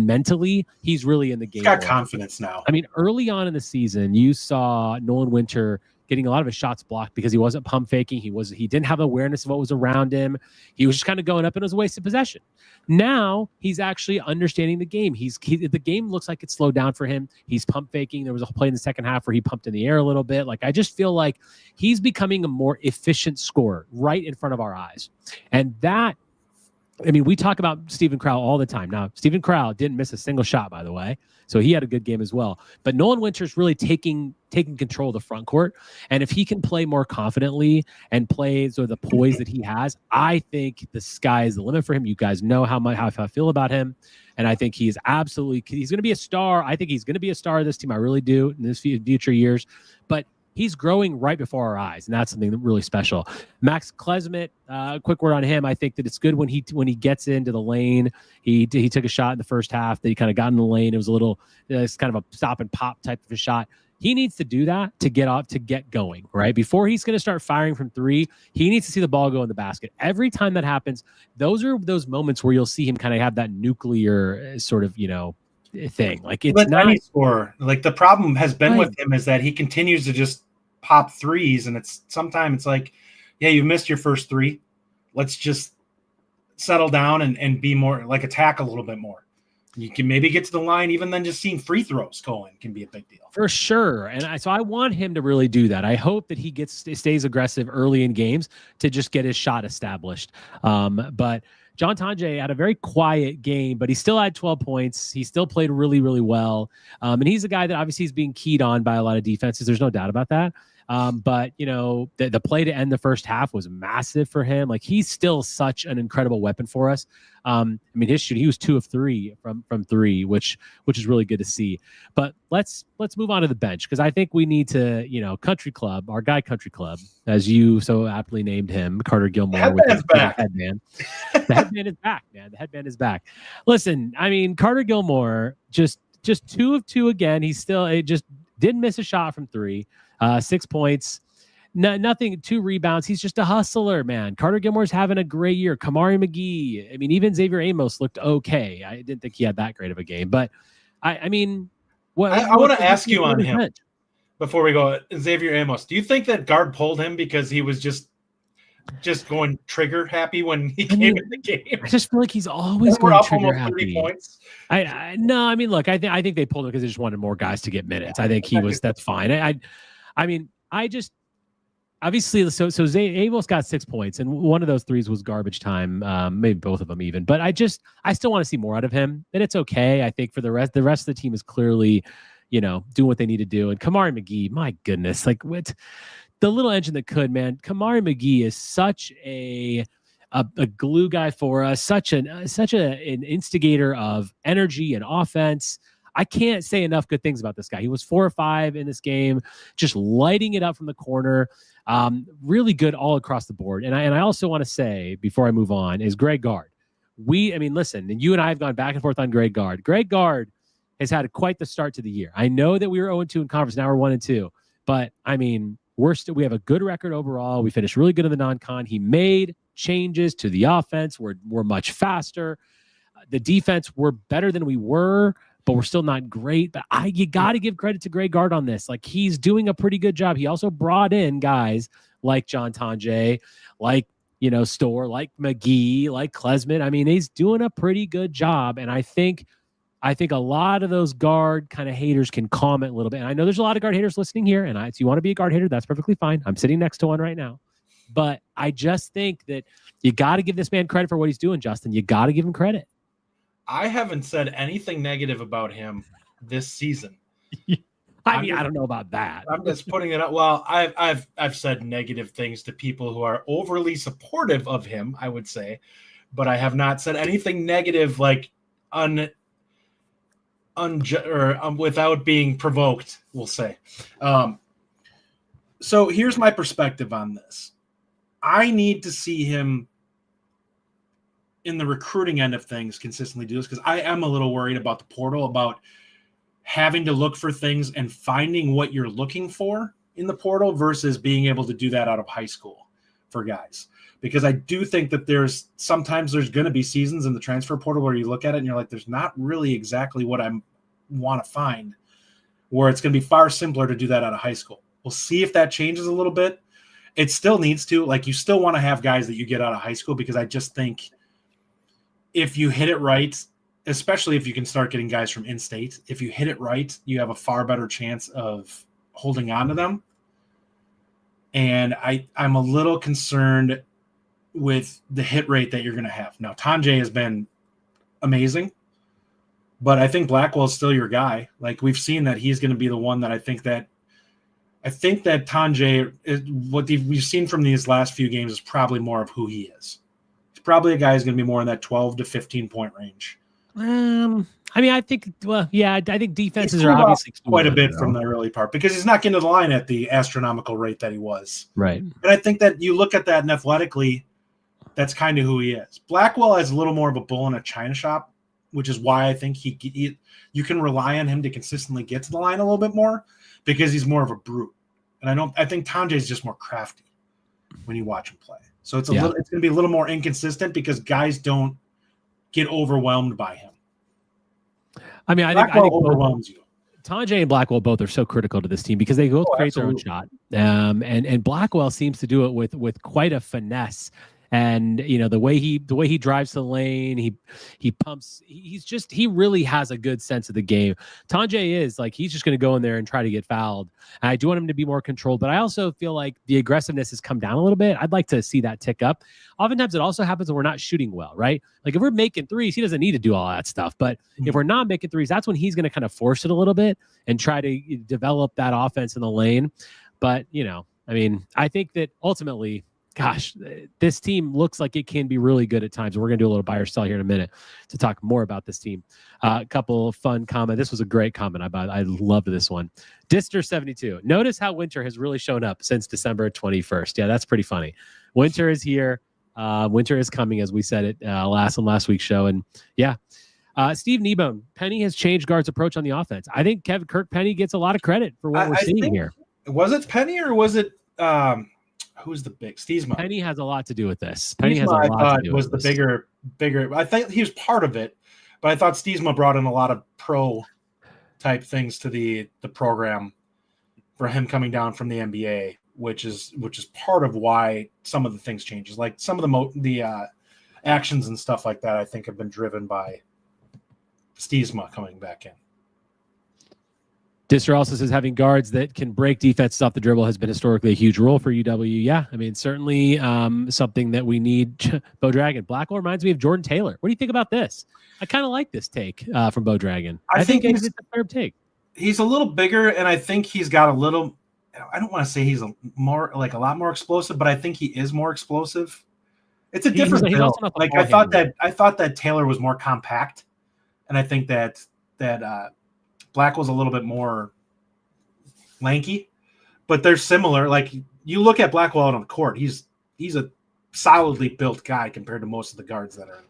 mentally he's really in the game. He's got confidence now. I mean, early on in the season, you saw Nolan Winter getting a lot of his shots blocked because he wasn't pump faking. He didn't have awareness of what was around him. He was just kind of going up and it was a wasted possession. Now he's actually understanding the game. The game looks like it slowed down for him. He's pump faking. There was a play in the second half where he pumped in the air a little bit. Like I just feel like he's becoming a more efficient scorer right in front of our eyes. And that, I mean, we talk about Stephen Crowell all the time. Now, Stephen Crowell didn't miss a single shot, by the way, so he had a good game as well. But Nolan Winter's really taking control of the front court, and if he can play more confidently and play sort of the poise that he has, I think the sky is the limit for him. You guys know how I feel about him, and I think he's going to be a star. I think he's going to be a star of this team. I really do in his future years. But he's growing right before our eyes, and that's something really special. Max Klesmit, quick word on him. I think that it's good when he gets into the lane. He took a shot in the first half that he kind of got in the lane. It was a little, it's kind of a stop and pop type of a shot. He needs to do that to get going, right? Before he's going to start firing from three, he needs to see the ball go in the basket. Every time that happens, those are those moments where you'll see him kind of have that nuclear sort of, thing. Like it's but not any score. Like the problem has been with him is that he continues to just pop threes, and sometimes it's like, yeah, you missed your first three. Let's just settle down and be more like attack a little bit more. You can maybe get to the line, even then just seeing free throws going can be a big deal. For sure. And so I want him to really do that. I hope that he stays aggressive early in games to just get his shot established. But John Tonje had a very quiet game, but he still had 12 points. He still played really, really well. And he's a guy that obviously is being keyed on by a lot of defenses. There's no doubt about that. But the play to end the first half was massive for him. Like he's still such an incredible weapon for us. His shooting, he was 2 of 3 from 3, which is really good to see. But let's move on to the bench, because I think we need to, Country Club, our guy Country Club, as you so aptly named him, Carter Gilmore with his headband. The headband is back, man. The headband is back. Listen, Carter Gilmore just 2 of 2 again. He's still just didn't miss a shot from 3. 6 points, nothing, 2 rebounds. He's just a hustler, man. Carter Gilmore's having a great year. Kamari McGee. Even Xavier Amos looked okay. I didn't think he had that great of a game, but I want to ask you on him before we go. Xavier Amos, do you think that Gard pulled him because he was just going trigger happy when he came in the game? I just feel like he's always going trigger happy. 30 points. No, look, I think they pulled him because they just wanted more guys to get minutes. I think that's fine. I just obviously so Amos got 6 points, and one of those threes was garbage time, maybe both of them even. But I still want to see more out of him, and it's okay. I think for the rest of the team is clearly, doing what they need to do. And Kamari McGee, my goodness, like what the little engine that could, man. Kamari McGee is such a glue guy for us, such an instigator of energy and offense. I can't say enough good things about this guy. He was 4 or 5 in this game, just lighting it up from the corner. Really good all across the board. And I also want to say, before I move on, is Greg Gard. Listen, and you and I have gone back and forth on Greg Gard. Greg Gard has had quite the start to the year. I know that we were 0-2 in conference. Now we're 1-2. But, we have a good record overall. We finished really good in the non-con. He made changes to the offense. We're much faster. The defense, we're better than we were, but we're still not great. But you got to give credit to Greg Gard on this. Like, he's doing a pretty good job. He also brought in guys like John Tonje, like, Storr, like McGee, like Klesmit. He's doing a pretty good job. And I think a lot of those Gard kind of haters can comment a little bit. And I know there's a lot of Gard haters listening here. And if you want to be a Gard hater, that's perfectly fine. I'm sitting next to one right now. But I just think that you got to give this man credit for what he's doing, Justin. You got to give him credit. I haven't said anything negative about him this season. I don't know about that. I'm just putting it up. Well, I've said negative things to people who are overly supportive of him, I would say, but I have not said anything negative, like without being provoked, we'll say. So here's my perspective on this. I need to see him in the recruiting end of things consistently do this, because I am a little worried about the portal, about having to look for things and finding what you're looking for in the portal versus being able to do that out of high school for guys. Because I do think that there's going to be seasons in the transfer portal where you look at it and you're like, there's not really exactly what I want to find, where it's going to be far simpler to do that out of high school. We'll see if that changes a little bit. It still needs to, like, you still want to have guys that you get out of high school, because I just think if you hit it right, especially if you can start getting guys from in-state, if you hit it right, you have a far better chance of holding on to them. And I'm a little concerned with the hit rate that you're going to have. Now, Tonje has been amazing, but I think Blackwell is still your guy. Like, we've seen that he's going to be the one that I think that Tonje, we've seen from these last few games, is probably more of who he is. He's probably a guy who's going to be more in that 12 to 15 point range. I mean, I think, I think defenses are cooled off obviously quite a bit from the early part because he's not getting to the line at the astronomical rate that he was. Right. And I think that you look at that and athletically, that's kind of who he is. Blackwell has a little more of a bull in a china shop, which is why I think you can rely on him to consistently get to the line a little bit more because he's more of a brute. And I think Tanjay is just more crafty when you watch him play. So it's going to be a little more inconsistent because guys don't get overwhelmed by him. I mean, I think overwhelms you. Tanjay and Blackwell both are so critical to this team because they both create their own shot. And Blackwell seems to do it with quite a finesse. And the way he drives the lane, he pumps. He really has a good sense of the game. Tanjay is he's just going to go in there and try to get fouled. And I do want him to be more controlled, but I also feel like the aggressiveness has come down a little bit. I'd like to see that tick up. Oftentimes, it also happens when we're not shooting well, right? Like if we're making threes, he doesn't need to do all that stuff. But if we're not making threes, that's when he's going to kind of force it a little bit and try to develop that offense in the lane. But I think that ultimately, gosh, this team looks like it can be really good at times. We're going to do a little buy or sell here in a minute to talk more about this team. A couple of fun comments. This was a great comment. I loved this one. Dister72. Notice how Winter has really shown up since December 21st. Yeah, that's pretty funny. Winter is here. Winter is coming, as we said it last week's show. And yeah, Steve Kneebone. Penny has changed Gard's approach on the offense. I think Kurt Penny gets a lot of credit for what we're seeing here. Was it Penny or was it who's the big Stiesma? Penny has a lot to do with this. Penny has a lot lot to do with this. Bigger. I think he was part of it, but I thought Stiesma brought in a lot of pro type things to the program for him coming down from the NBA, which is part of why some of the things changes. Like some of the actions and stuff like that, I think have been driven by Stiesma coming back in. Dister also says having guards that can break defenses off the dribble has been historically a huge role for UW. Yeah, I mean, certainly something that we need. Bo Dragon. Blackwell reminds me of Jordan Taylor. What do you think about this? I kind of like this take from Bo Dragon. I think it's a fair take. He's a little bigger, and I think he's got a little – I don't want to say he's a lot more explosive, but I think he is more explosive. It's a different build. I thought that Taylor was more compact, and I think that Blackwell's a little bit more lanky, but they're similar. Like you look at Blackwell out on the court, he's a solidly built guy compared to most of the guards that are.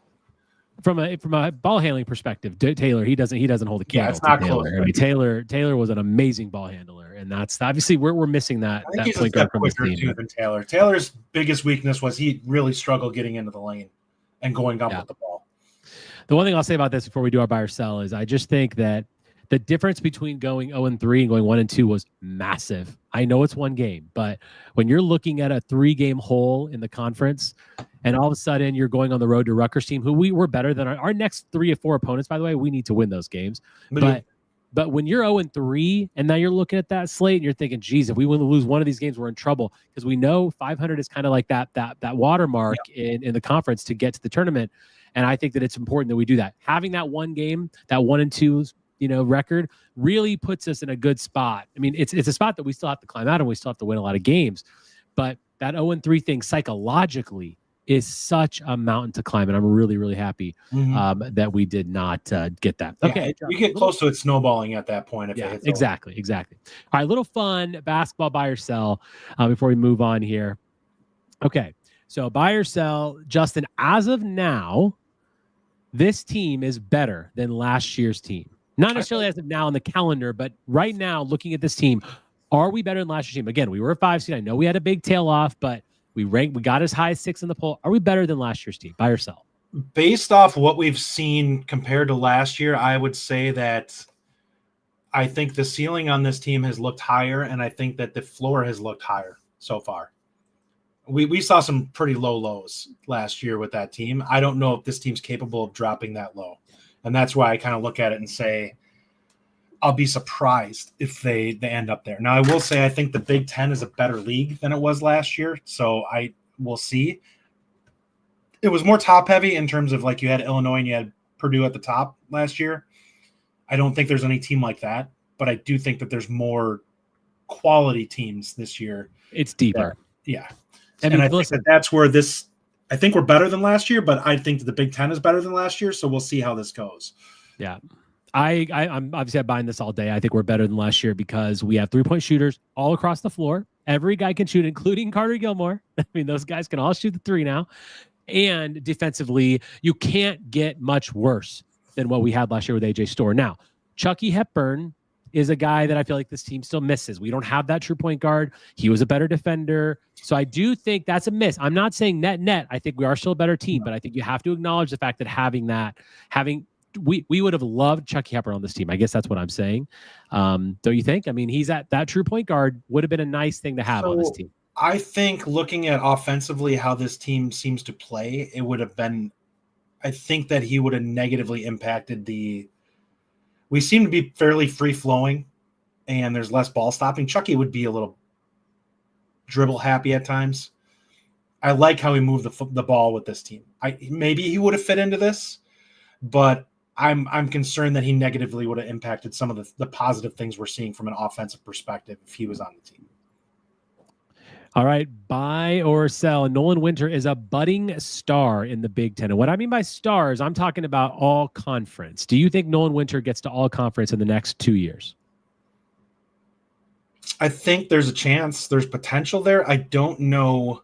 From a ball handling perspective, Taylor he doesn't hold a candle. Yeah, it's not Taylor. close. I mean, Taylor was an amazing ball handler, and that's obviously we're missing that. I think he's point guard from this quicker team. than Taylor. Taylor's biggest weakness was he really struggled getting into the lane and going up with the ball. The one thing I'll say about this before we do our buy or sell is I just think that the difference between going 0-3 and going 1-2 was massive. I know it's one game, but when you're looking at a 3-game hole in the conference and all of a sudden you're going on the road to Rutgers team, who we were better than our next 3 or 4 opponents, by the way, we need to win those games. But when you're 0-3 and now you're looking at that slate and you're thinking, geez, if we want to lose one of these games, we're in trouble, because we know 500 is kind of like that watermark in the conference to get to the tournament. And I think that it's important that we do that. Having that one game, that 1-2 record really puts us in a good spot. I mean, it's a spot that we still have to climb out and we still have to win a lot of games, but that 0-3 thing psychologically is such a mountain to climb, and I'm really, really happy that we did not get that. Okay, you get close to it snowballing at that point. Exactly. All right, little fun basketball buy or sell before we move on here. Okay, so buy or sell, Justin. As of now, this team is better than last year's team. Not necessarily as of now on the calendar, but right now, looking at this team, are we better than last year's team? Again, we were a 5 seed. I know we had a big tail off, but we got as high as 6 in the poll. Are we better than last year's team? Buy or sell? Based off what we've seen compared to last year, I would say that I think the ceiling on this team has looked higher, and I think that the floor has looked higher so far. We saw some pretty low lows last year with that team. I don't know if this team's capable of dropping that low. And that's why I kind of look at it and say, I'll be surprised if they end up there. Now, I will say I think the Big Ten is a better league than it was last year, so I will see. It was more top-heavy in terms of, like, you had Illinois and you had Purdue at the top last year. I don't think there's any team like that, but I do think that there's more quality teams this year. It's deeper. Yeah. And I think that's where this I think we're better than last year, but I think the Big Ten is better than last year. So we'll see how this goes. Yeah. I'm obviously buying this all day. I think we're better than last year because we have 3-point shooters all across the floor. Every guy can shoot, including Carter Gilmore. I mean, those guys can all shoot the 3 now. And defensively, you can't get much worse than what we had last year with AJ Storr. Now, Chucky Hepburn is a guy that I feel like this team still misses. We don't have that true point guard. He was a better defender. So I do think that's a miss. I'm not saying net. I think we are still a better team, but I think you have to acknowledge the fact that we would have loved Chucky Hepburn on this team. I guess that's what I'm saying. Don't you think? I mean, he's at that true point guard would have been a nice thing to have on this team. I think looking at offensively how this team seems to play, it would have been, I think that he would have negatively impacted we seem to be fairly free flowing and there's less ball stopping. Chucky would be a little dribble happy at times. I like how he moved the ball with this team. Maybe he would have fit into this, but I'm concerned that he negatively would have impacted some of the positive things we're seeing from an offensive perspective if he was on the team. All right, buy or sell. Nolan Winter is a budding star in the Big Ten. And what I mean by stars, I'm talking about all conference. Do you think Nolan Winter gets to all conference in the next 2 years? I think there's a chance. There's potential there. I don't know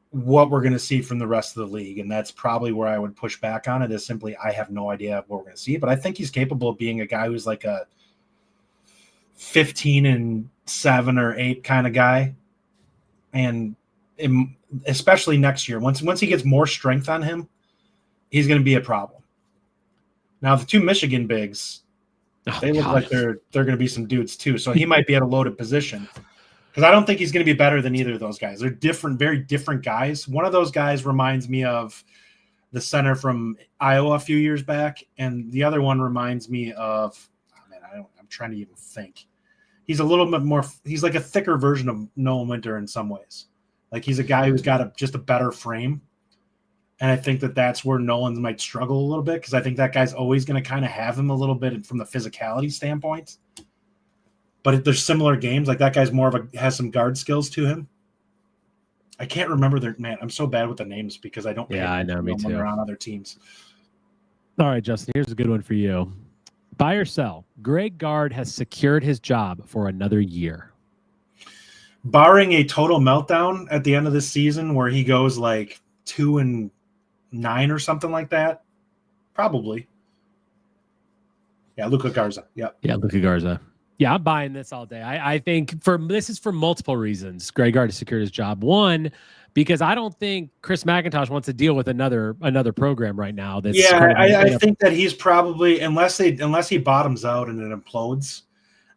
what we're going to see from the rest of the league, and that's probably where I would push back on it is simply I have no idea what we're going to see. But I think he's capable of being a guy who's like a 15-7 or 8 kind of guy. And especially next year, once he gets more strength on him, he's going to be a problem. Now, the 2 Michigan bigs, they look like they're going to be some dudes too. So he might be at a loaded position because I don't think he's going to be better than either of those guys. They're different, very different guys. One of those guys reminds me of the center from Iowa a few years back, and the other one reminds me of I'm trying to even think. He's a little bit more – he's like a thicker version of Nolan Winter in some ways. Like he's a guy who's got just a better frame. And I think that's where Nolan might struggle a little bit because I think that guy's always going to kind of have him a little bit from the physicality standpoint. But if there's similar games, like that guy's has some guard skills to him. I can't remember I'm so bad with the names because I don't – Yeah, I know, me too. On other teams. All right, Justin, here's a good one for you. Buy or sell. Greg Gard has secured his job for another year. Barring a total meltdown at the end of this season where he goes like 2-9 or something like that, probably. Yeah, Luka Garza. Yep. Yeah, Luka Garza. Yeah, I'm buying this all day. I think this is for multiple reasons. Greg Gard has secured his job. One, because I don't think Chris McIntosh wants to deal with another program right now. I think that he's probably unless he bottoms out and it implodes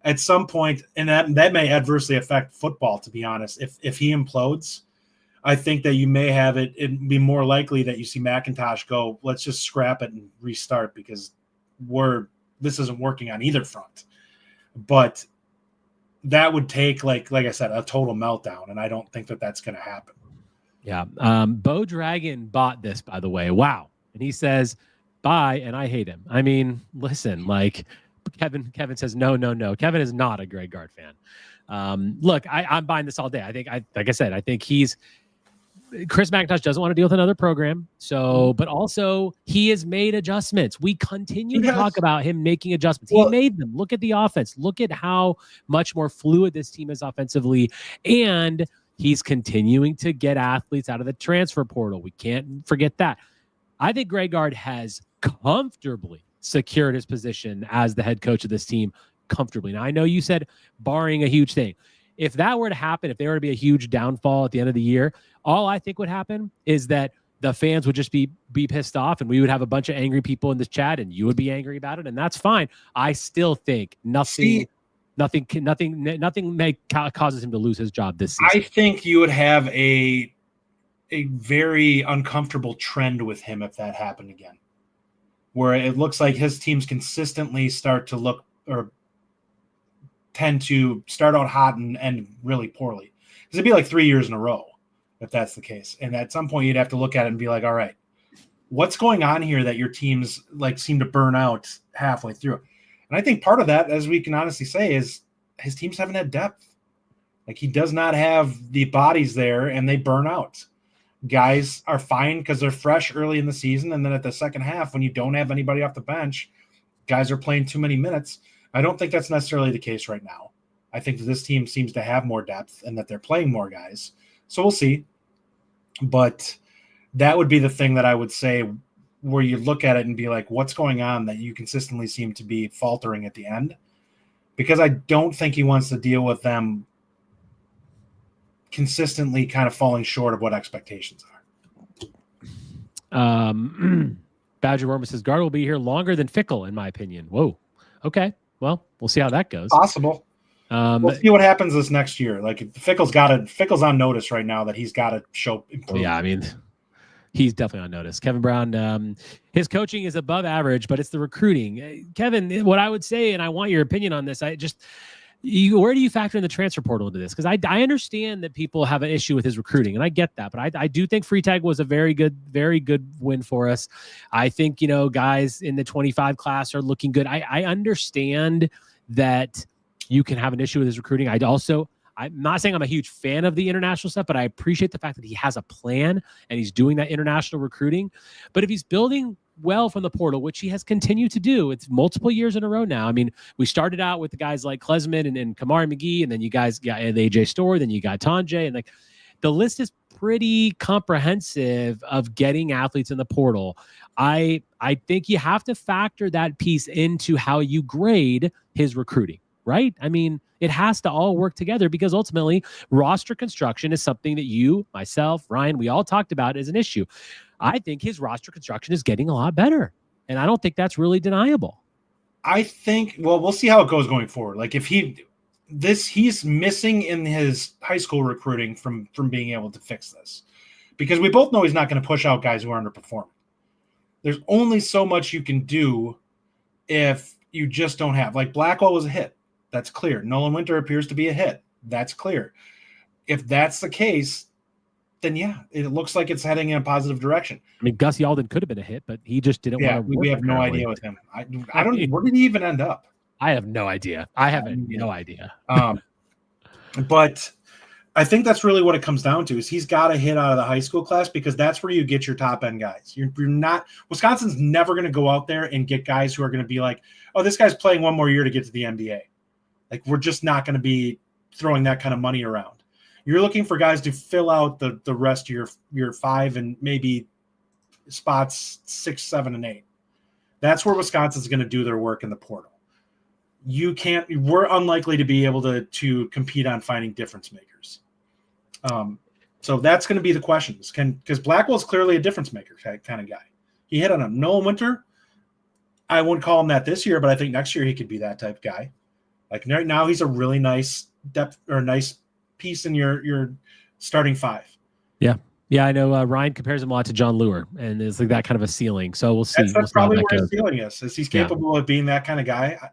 at some point, and that may adversely affect football. To be honest, if he implodes, I think that you may have it'd be more likely that you see McIntosh go, let's just scrap it and restart because this isn't working on either front. But that would take like I said, a total meltdown, and I don't think that that's going to happen. Yeah. Bo Dragon bought this, by the way. Wow. And he says, bye, and I hate him. I mean, listen, like Kevin says, no. Kevin is not a Greg Gard fan. Look, I'm buying this all day. I think Chris McIntosh doesn't want to deal with another program. So, but also he has made adjustments. We continue to talk about him making adjustments. He made them. Look at the offense. Look at how much more fluid this team is offensively. And he's continuing to get athletes out of the transfer portal. We can't forget that. I think Greg Gard has comfortably secured his position as the head coach of this team comfortably. Now, I know you said barring a huge thing. If that were to happen, if there were to be a huge downfall at the end of the year, all I think would happen is that the fans would just be pissed off and we would have a bunch of angry people in this chat and you would be angry about it. And that's fine. I still think nothing causes him to lose his job this season. I think you would have a very uncomfortable trend with him if that happened again, where it looks like his teams consistently start to look or tend to start out hot and end really poorly. Because it'd be like 3 years in a row if that's the case. And at some point you'd have to look at it and be like, all right, what's going on here that your teams like seem to burn out halfway through? And I think part of that, as we can honestly say, is his teams haven't had depth. Like he does not have the bodies there and they burn out. guys are fine because they're fresh early in the season. And then at the second half, when you don't have anybody off the bench, guys are playing too many minutes. I don't think that's necessarily the case right now. I think that this team seems to have more depth and that they're playing more guys. So we'll see. But that would be the thing that I would say where you look at it and be like, what's going on that you consistently seem to be faltering at the end? Because I don't think he wants to deal with them consistently kind of falling short of what expectations are. Badger Worm says Gard will be here longer than Fickell, in my opinion. Whoa. Okay. Well, we'll see how that goes. Possible. We'll see what happens this next year. Like Fickell's on notice right now that he's got to show improvement. Yeah, I mean, he's definitely on notice. Kevin Brown, his coaching is above average, but it's the recruiting. Kevin, what I would say, and I want your opinion on this, where do you factor in the transfer portal into this? Because I understand that people have an issue with his recruiting, and I get that, but I do think Freitag was a very good win for us. I think, guys in the 25 class are looking good. I understand that you can have an issue with his recruiting. I'm not saying I'm a huge fan of the international stuff, but I appreciate the fact that he has a plan and he's doing that international recruiting. But if he's building well from the portal, which he has continued to do, it's multiple years in a row now. I mean, we started out with the guys like Klesman and Kamari McGee, and then you guys got the AJ Store, then you got Tanjay, and the list is pretty comprehensive of getting athletes in the portal. I think you have to factor that piece into how you grade his recruiting. Right? I mean, it has to all work together because ultimately roster construction is something that you, myself, Ryan, we all talked about as an issue. I think his roster construction is getting a lot better. And I don't think that's really deniable. I think, well, we'll see how it goes going forward. Like if he's missing in his high school recruiting from being able to fix this, because we both know he's not going to push out guys who are underperforming. There's only so much you can do if you just don't have, like Blackwell was a hit. That's clear. Nolan Winter appears to be a hit. That's clear. If that's the case, then yeah, it looks like it's heading in a positive direction. I mean, Gus Yalden could have been a hit, but he just didn't want to. We have no idea with him. I don't. Where did he even end up? I have no idea. I have no idea. But I think that's really what it comes down to is he's got to hit out of the high school class because that's where you get your top end guys. You're not – Wisconsin's never going to go out there and get guys who are going to be like, oh, this guy's playing one more year to get to the NBA. Like we're just not going to be throwing that kind of money around. You're looking for guys to fill out the rest of your 5 and maybe spots 6, 7, and 8. That's where Wisconsin's going to do their work in the portal. We're unlikely to be able to compete on finding difference makers. So that's going to be the questions. Because Blackwell's clearly a difference maker kind of guy. He hit on him. Nolan Winter, I wouldn't call him that this year, but I think next year he could be that type of guy. Like right now, he's a really nice depth or nice piece in your starting 5. Yeah. Yeah, I know Ryan compares him a lot to John Lure, and it's like that kind of a ceiling. So we'll see. That's probably where his ceiling is he's capable of being that kind of guy.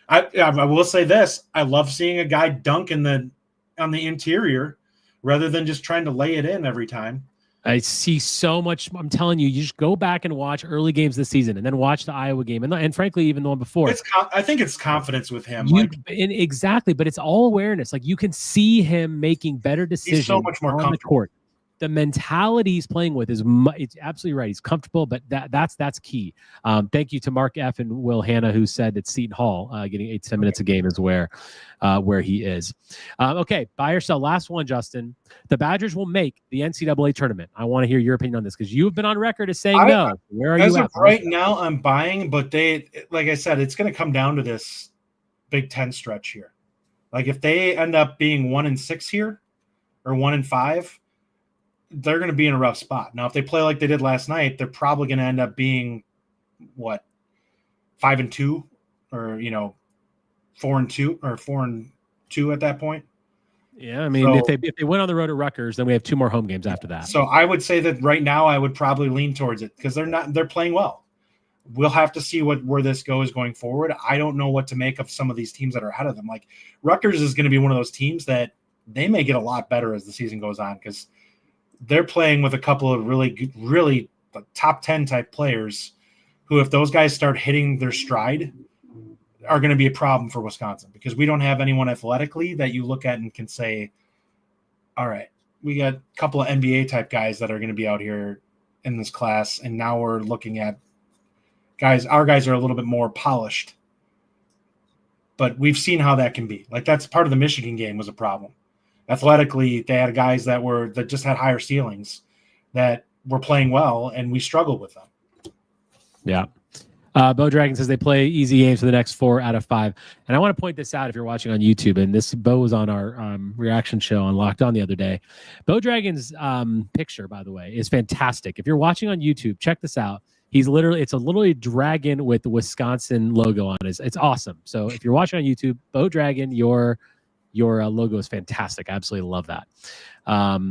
I will say this. I love seeing a guy dunk on the interior rather than just trying to lay it in every time. I see so much. I'm telling you, you just go back and watch early games this season and then watch the Iowa game. And frankly, even the one before. I think it's confidence with him. Exactly, but it's all awareness. Like you can see him making better decisions. He's so much more on the court. The mentality he's playing with it's absolutely right. He's comfortable, but that's key. Thank you to Mark F. and Will Hanna, who said that Seton Hall getting 8-10 minutes a game is where he is. Okay, buy or sell. Last one, Justin. The Badgers will make the NCAA tournament. I want to hear your opinion on this because you've been on record as saying no. Where are you at? Right now, I'm buying, but like I said, it's going to come down to this Big Ten stretch here. Like if they end up being 1-6 here or 1-5. They're going to be in a rough spot. Now, if they play like they did last night, they're probably going to end up being 5-2 or 4-2 or 4-2 at that point. Yeah, I mean, if they went on the road at Rutgers, then we have 2 more home games after that. So I would say that right now I would probably lean towards it because they're playing well. We'll have to see where this goes going forward. I don't know what to make of some of these teams that are ahead of them. Like Rutgers is going to be one of those teams that they may get a lot better as the season goes on because they're playing with a couple of really top 10 type players who, if those guys start hitting their stride, are going to be a problem for Wisconsin because we don't have anyone athletically that you look at and can say, all right, we got a couple of NBA type guys that are going to be out here in this class, and now we're looking at guys. Our guys are a little bit more polished, but we've seen how that can be. Like, that's part of the Michigan game was a problem. Athletically, they had guys that just had higher ceilings that were playing well, and we struggled with them. Yeah. Bo Dragon says they play easy games for the next 4 out of 5. And I want to point this out if you're watching on YouTube. And this Bo was on our reaction show on Locked On the other day. Bo Dragon's picture, by the way, is fantastic. If you're watching on YouTube, check this out. It's a literally dragon with the Wisconsin logo on it. It's awesome. So if you're watching on YouTube, Bo Dragon, your logo is fantastic. I absolutely love that.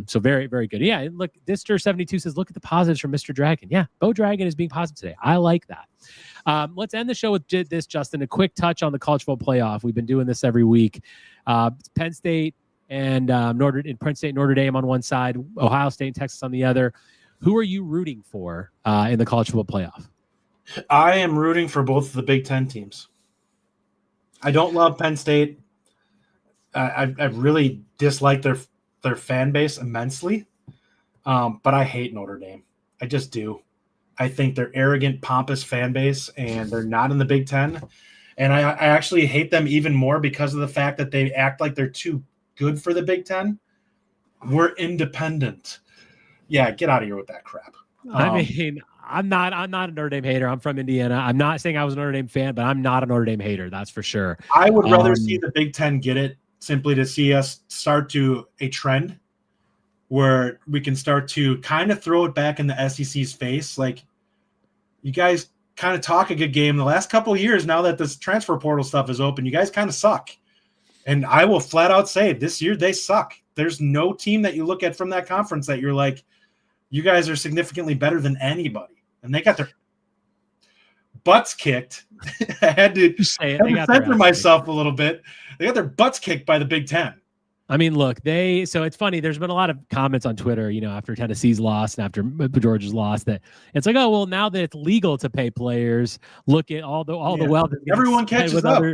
So very, very good. Yeah, look, Dister72 says, look at the positives from Mr. Dragon. Yeah, Bo Dragon is being positive today. I like that. Let's end the show with this, Justin. A quick touch on the college football playoff. We've been doing this every week. Penn State and Penn State, Notre Dame on one side, Ohio State and Texas on the other. Who are you rooting for in the college football playoff? I am rooting for both of the Big Ten teams. I don't love Penn State. I really dislike their fan base immensely, but I hate Notre Dame. I just do. I think they're arrogant, pompous fan base, and they're not in the Big Ten. And I actually hate them even more because of the fact that they act like they're too good for the Big Ten. We're independent. Yeah, get out of here with that crap. I mean, I'm not a Notre Dame hater. I'm from Indiana. I'm not saying I was a Notre Dame fan, but I'm not a Notre Dame hater. That's for sure. I would rather see the Big Ten get it, simply to see us start to a trend where we can start to kind of throw it back in the SEC's face. Like, you guys kind of talk a good game. The last couple of years, now that this transfer portal stuff is open, you guys kind of suck. And I will flat out say this year they suck. There's no team that you look at from that conference that you're like, you guys are significantly better than anybody. And they got their butts kicked. I had to censor myself a little bit. They got their butts kicked by the Big Ten. I mean, look, so it's funny. There's been a lot of comments on Twitter, after Tennessee's loss and after Georgia's loss, that it's like, oh, well, now that it's legal to pay players, look at all the wealth everyone catches up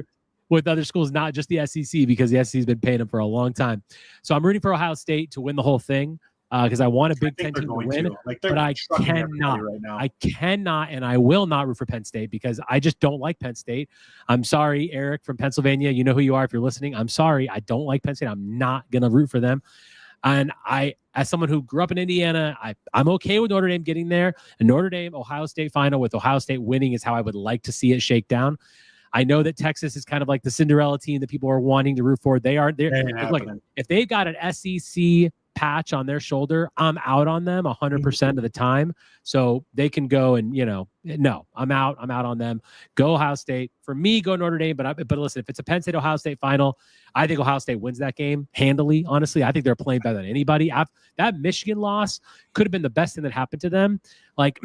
with other schools, not just the SEC, because the SEC has been paying them for a long time. So I'm rooting for Ohio State to win the whole thing. Because I want a Big Ten team to win, but I cannot. Right now. I cannot, and I will not root for Penn State because I just don't like Penn State. I'm sorry, Eric from Pennsylvania. You know who you are if you're listening. I'm sorry. I don't like Penn State. I'm not going to root for them. And as someone who grew up in Indiana, I'm okay with Notre Dame getting there. A Notre Dame Ohio State final with Ohio State winning is how I would like to see it shake down. I know that Texas is kind of like the Cinderella team that people are wanting to root for. Look, if they've got an SEC patch on their shoulder, I'm out on them 100% of the time. So they can go and, no, I'm out on them. Go Ohio State. For me, go Notre Dame. But listen, if it's a Penn State Ohio State final, I think Ohio State wins that game handily. Honestly, I think they're playing better than anybody. That Michigan loss could have been the best thing that happened to them. Like,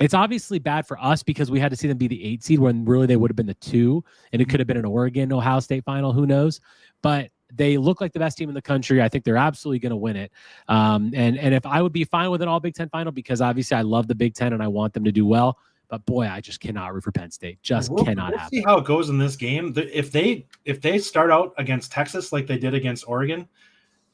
it's obviously bad for us because we had to see them be the 8 seed when really they would have been the 2, and it could have been an Oregon Ohio State final. Who knows? But they look like the best team in the country. I think they're absolutely going to win it. And if I would be fine with an all Big Ten final, because obviously I love the Big Ten and I want them to do well. But boy, I just cannot root for Penn State. Cannot happen. See how it goes in this game. If they start out against Texas like they did against Oregon,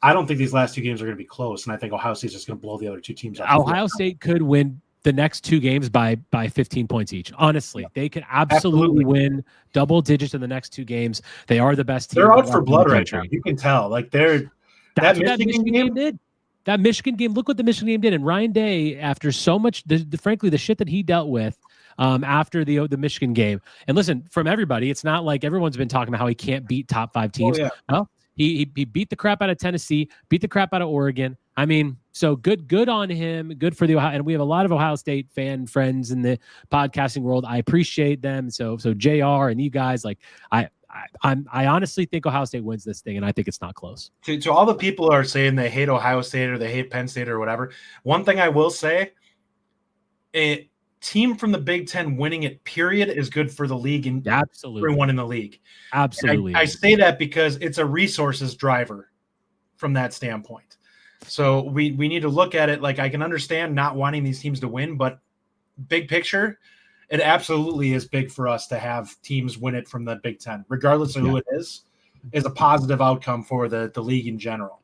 I don't think these last 2 games are going to be close. And I think Ohio State's just going to blow the other 2 teams out. Ohio State could win the next 2 games by 15 points each. Honestly, they could absolutely win double digits in the next 2 games. They are the best team. They're out for blood right now. You can tell. Like that Michigan game did. That Michigan game. Look what the Michigan game did. And Ryan Day, after so much, frankly, the shit that he dealt with after the Michigan game. And listen, from everybody, it's not like everyone's been talking about how he can't beat top 5 teams. Oh, yeah. Well, he beat the crap out of Tennessee, beat the crap out of Oregon. I mean, so good on him. Good for the Ohio, and we have a lot of Ohio State fan friends in the podcasting world. I appreciate them. So JR and you guys, like I honestly think Ohio State wins this thing, and I think it's not close. To all the people who are saying they hate Ohio State or they hate Penn State or whatever, one thing I will say, a team from the Big Ten winning it, period, is good for the league and everyone in the league. Absolutely. I say that because it's a resources driver from that standpoint. So we need to look at it like I can understand not wanting these teams to win, but big picture, it absolutely is big for us to have teams win it from the Big Ten, regardless of who it is a positive outcome for the league in general.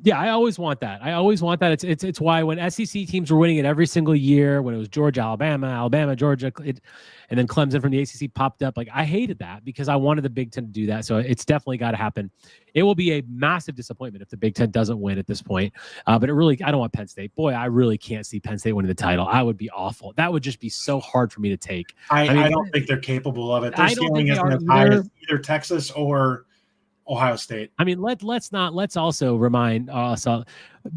Yeah, I always want that. It's why when SEC teams were winning it every single year, when it was Georgia, Alabama, Georgia, and then Clemson from the ACC popped up. Like, I hated that because I wanted the Big Ten to do that. So it's definitely got to happen. It will be a massive disappointment if the Big Ten doesn't win at this point. But I don't want Penn State. Boy, I really can't see Penn State winning the title. I would be awful. That would just be so hard for me to take. I don't think they're capable of it. Their ceiling isn't as high as either Texas or Ohio State. I mean, let's also remind us,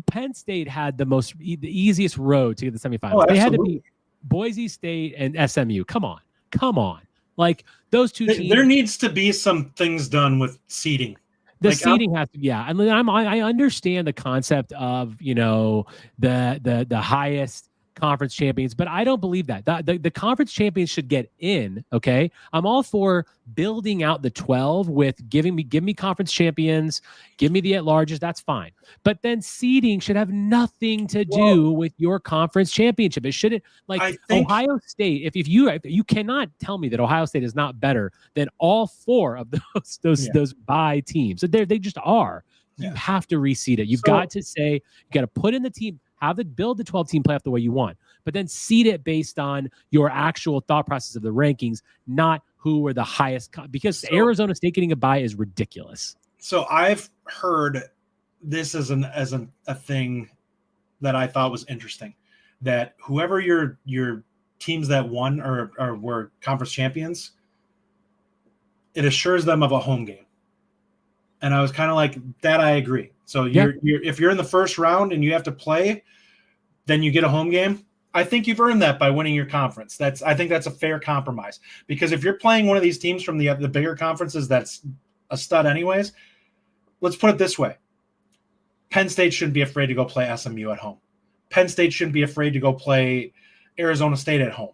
Penn State had the easiest road to get the semifinals. They had to beat Boise State and SMU. Come on. Like, those two teams. There needs to be some things done with seeding. Seeding has to, yeah. I mean, I understand the concept of, the highest conference champions, but I don't believe that. The conference champions should get in, okay? I'm all for building out the 12 with give me conference champions, give me the at-larges, that's fine. But then seeding should have nothing to do with your conference championship. It shouldn't, Ohio State, if you cannot tell me that Ohio State is not better than all four of those bye teams. They just are. You have to reseed it. You've got to put in the team, build the 12 team playoff the way you want, but then seed it based on your actual thought process of the rankings, not who are the highest, because Arizona State getting a bye is ridiculous. So I've heard this as a thing that I thought was interesting, that whoever your teams that won or were conference champions, it assures them of a home game. And I was kind of like, that I agree. So if you're in the first round and you have to play, then you get a home game. I think you've earned that by winning your conference. I think that's a fair compromise, because if you're playing one of these teams from the bigger conferences that's a stud anyways, let's put it this way. Penn State shouldn't be afraid to go play SMU at home. Penn State shouldn't be afraid to go play Arizona State at home.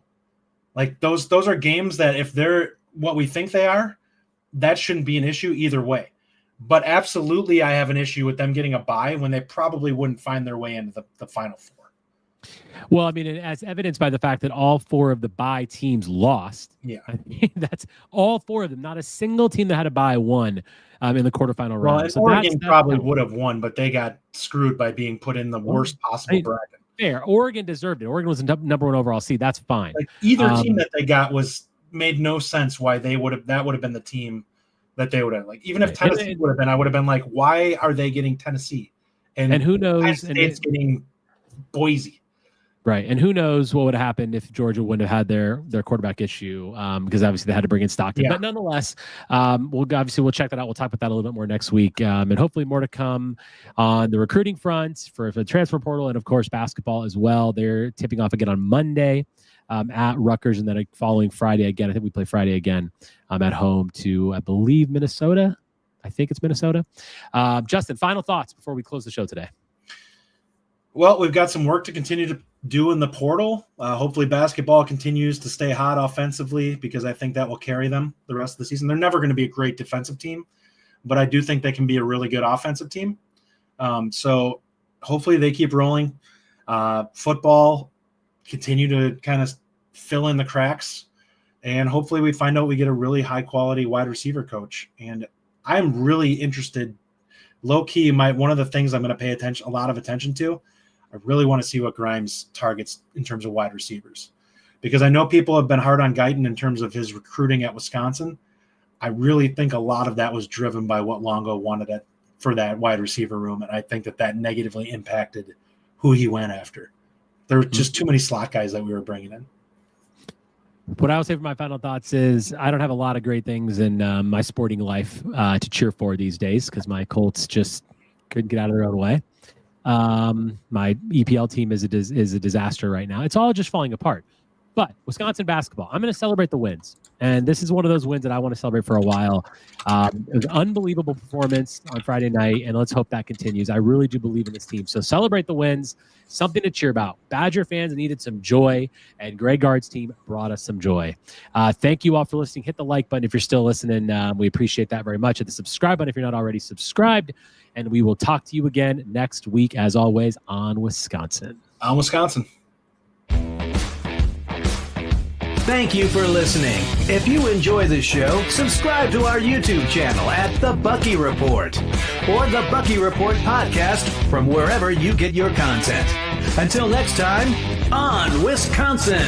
Like, those are games that if they're what we think they are, that shouldn't be an issue either way. But absolutely, I have an issue with them getting a bye when they probably wouldn't find their way into the Final Four. Well, I mean, as evidenced by the fact that all four of the bye teams lost. Yeah, I mean, that's all four of them. Not a single team that had a bye won in the quarterfinal round. Well, so Oregon probably would have won, but they got screwed by being put in the worst possible bracket. Fair. Oregon deserved it. Oregon was the number one overall seed. That's fine. Like, either team that they got made no sense why that would have been the team that they would have. Like, even if Tennessee would have been, I would have been like, why are they getting Tennessee? And who knows? Penn State's getting Boise. Right. And who knows what would have happened if Georgia wouldn't have had their quarterback issue, because obviously they had to bring in Stockton. Yeah. But nonetheless, we'll check that out. We'll talk about that a little bit more next week. And hopefully more to come on the recruiting front for the transfer portal, and, of course, basketball as well. They're tipping off again on Monday at Rutgers, and then following Friday again. I think we play Friday again at home to, I believe, Minnesota. I think it's Minnesota. Justin, final thoughts before we close the show today. Well, we've got some work to continue to do in the portal. Hopefully basketball continues to stay hot offensively, because I think that will carry them the rest of the season. They're never going to be a great defensive team, but I do think they can be a really good offensive team. So hopefully they keep rolling. Football, continue to kind of fill in the cracks, and hopefully we find out we get a really high-quality wide receiver coach. And I'm really interested. Low-key, one of the things I'm going to pay a lot of attention to, I really want to see what Grimes targets in terms of wide receivers, because I know people have been hard on Guyton in terms of his recruiting at Wisconsin. I really think a lot of that was driven by what Longo wanted for that wide receiver room, and I think that negatively impacted who he went after. There were just too many slot guys that we were bringing in. What I would say for my final thoughts is I don't have a lot of great things in my sporting life to cheer for these days, because my Colts just couldn't get out of their own way. My EPL team is a disaster right now. It's all just falling apart. But Wisconsin basketball, I'm going to celebrate the wins. And this is one of those wins that I want to celebrate for a while. It was an unbelievable performance on Friday night, and let's hope that continues. I really do believe in this team. So celebrate the wins, something to cheer about. Badger fans needed some joy, and Greg Gard's team brought us some joy. Thank you all for listening. Hit the like button if you're still listening. We appreciate that very much. Hit the subscribe button if you're not already subscribed. And we will talk to you again next week, as always, on Wisconsin. On Wisconsin. Thank you for listening. If you enjoy the show, subscribe to our YouTube channel at The Bucky Report or The Bucky Report Podcast from wherever you get your content. Until next time, on Wisconsin!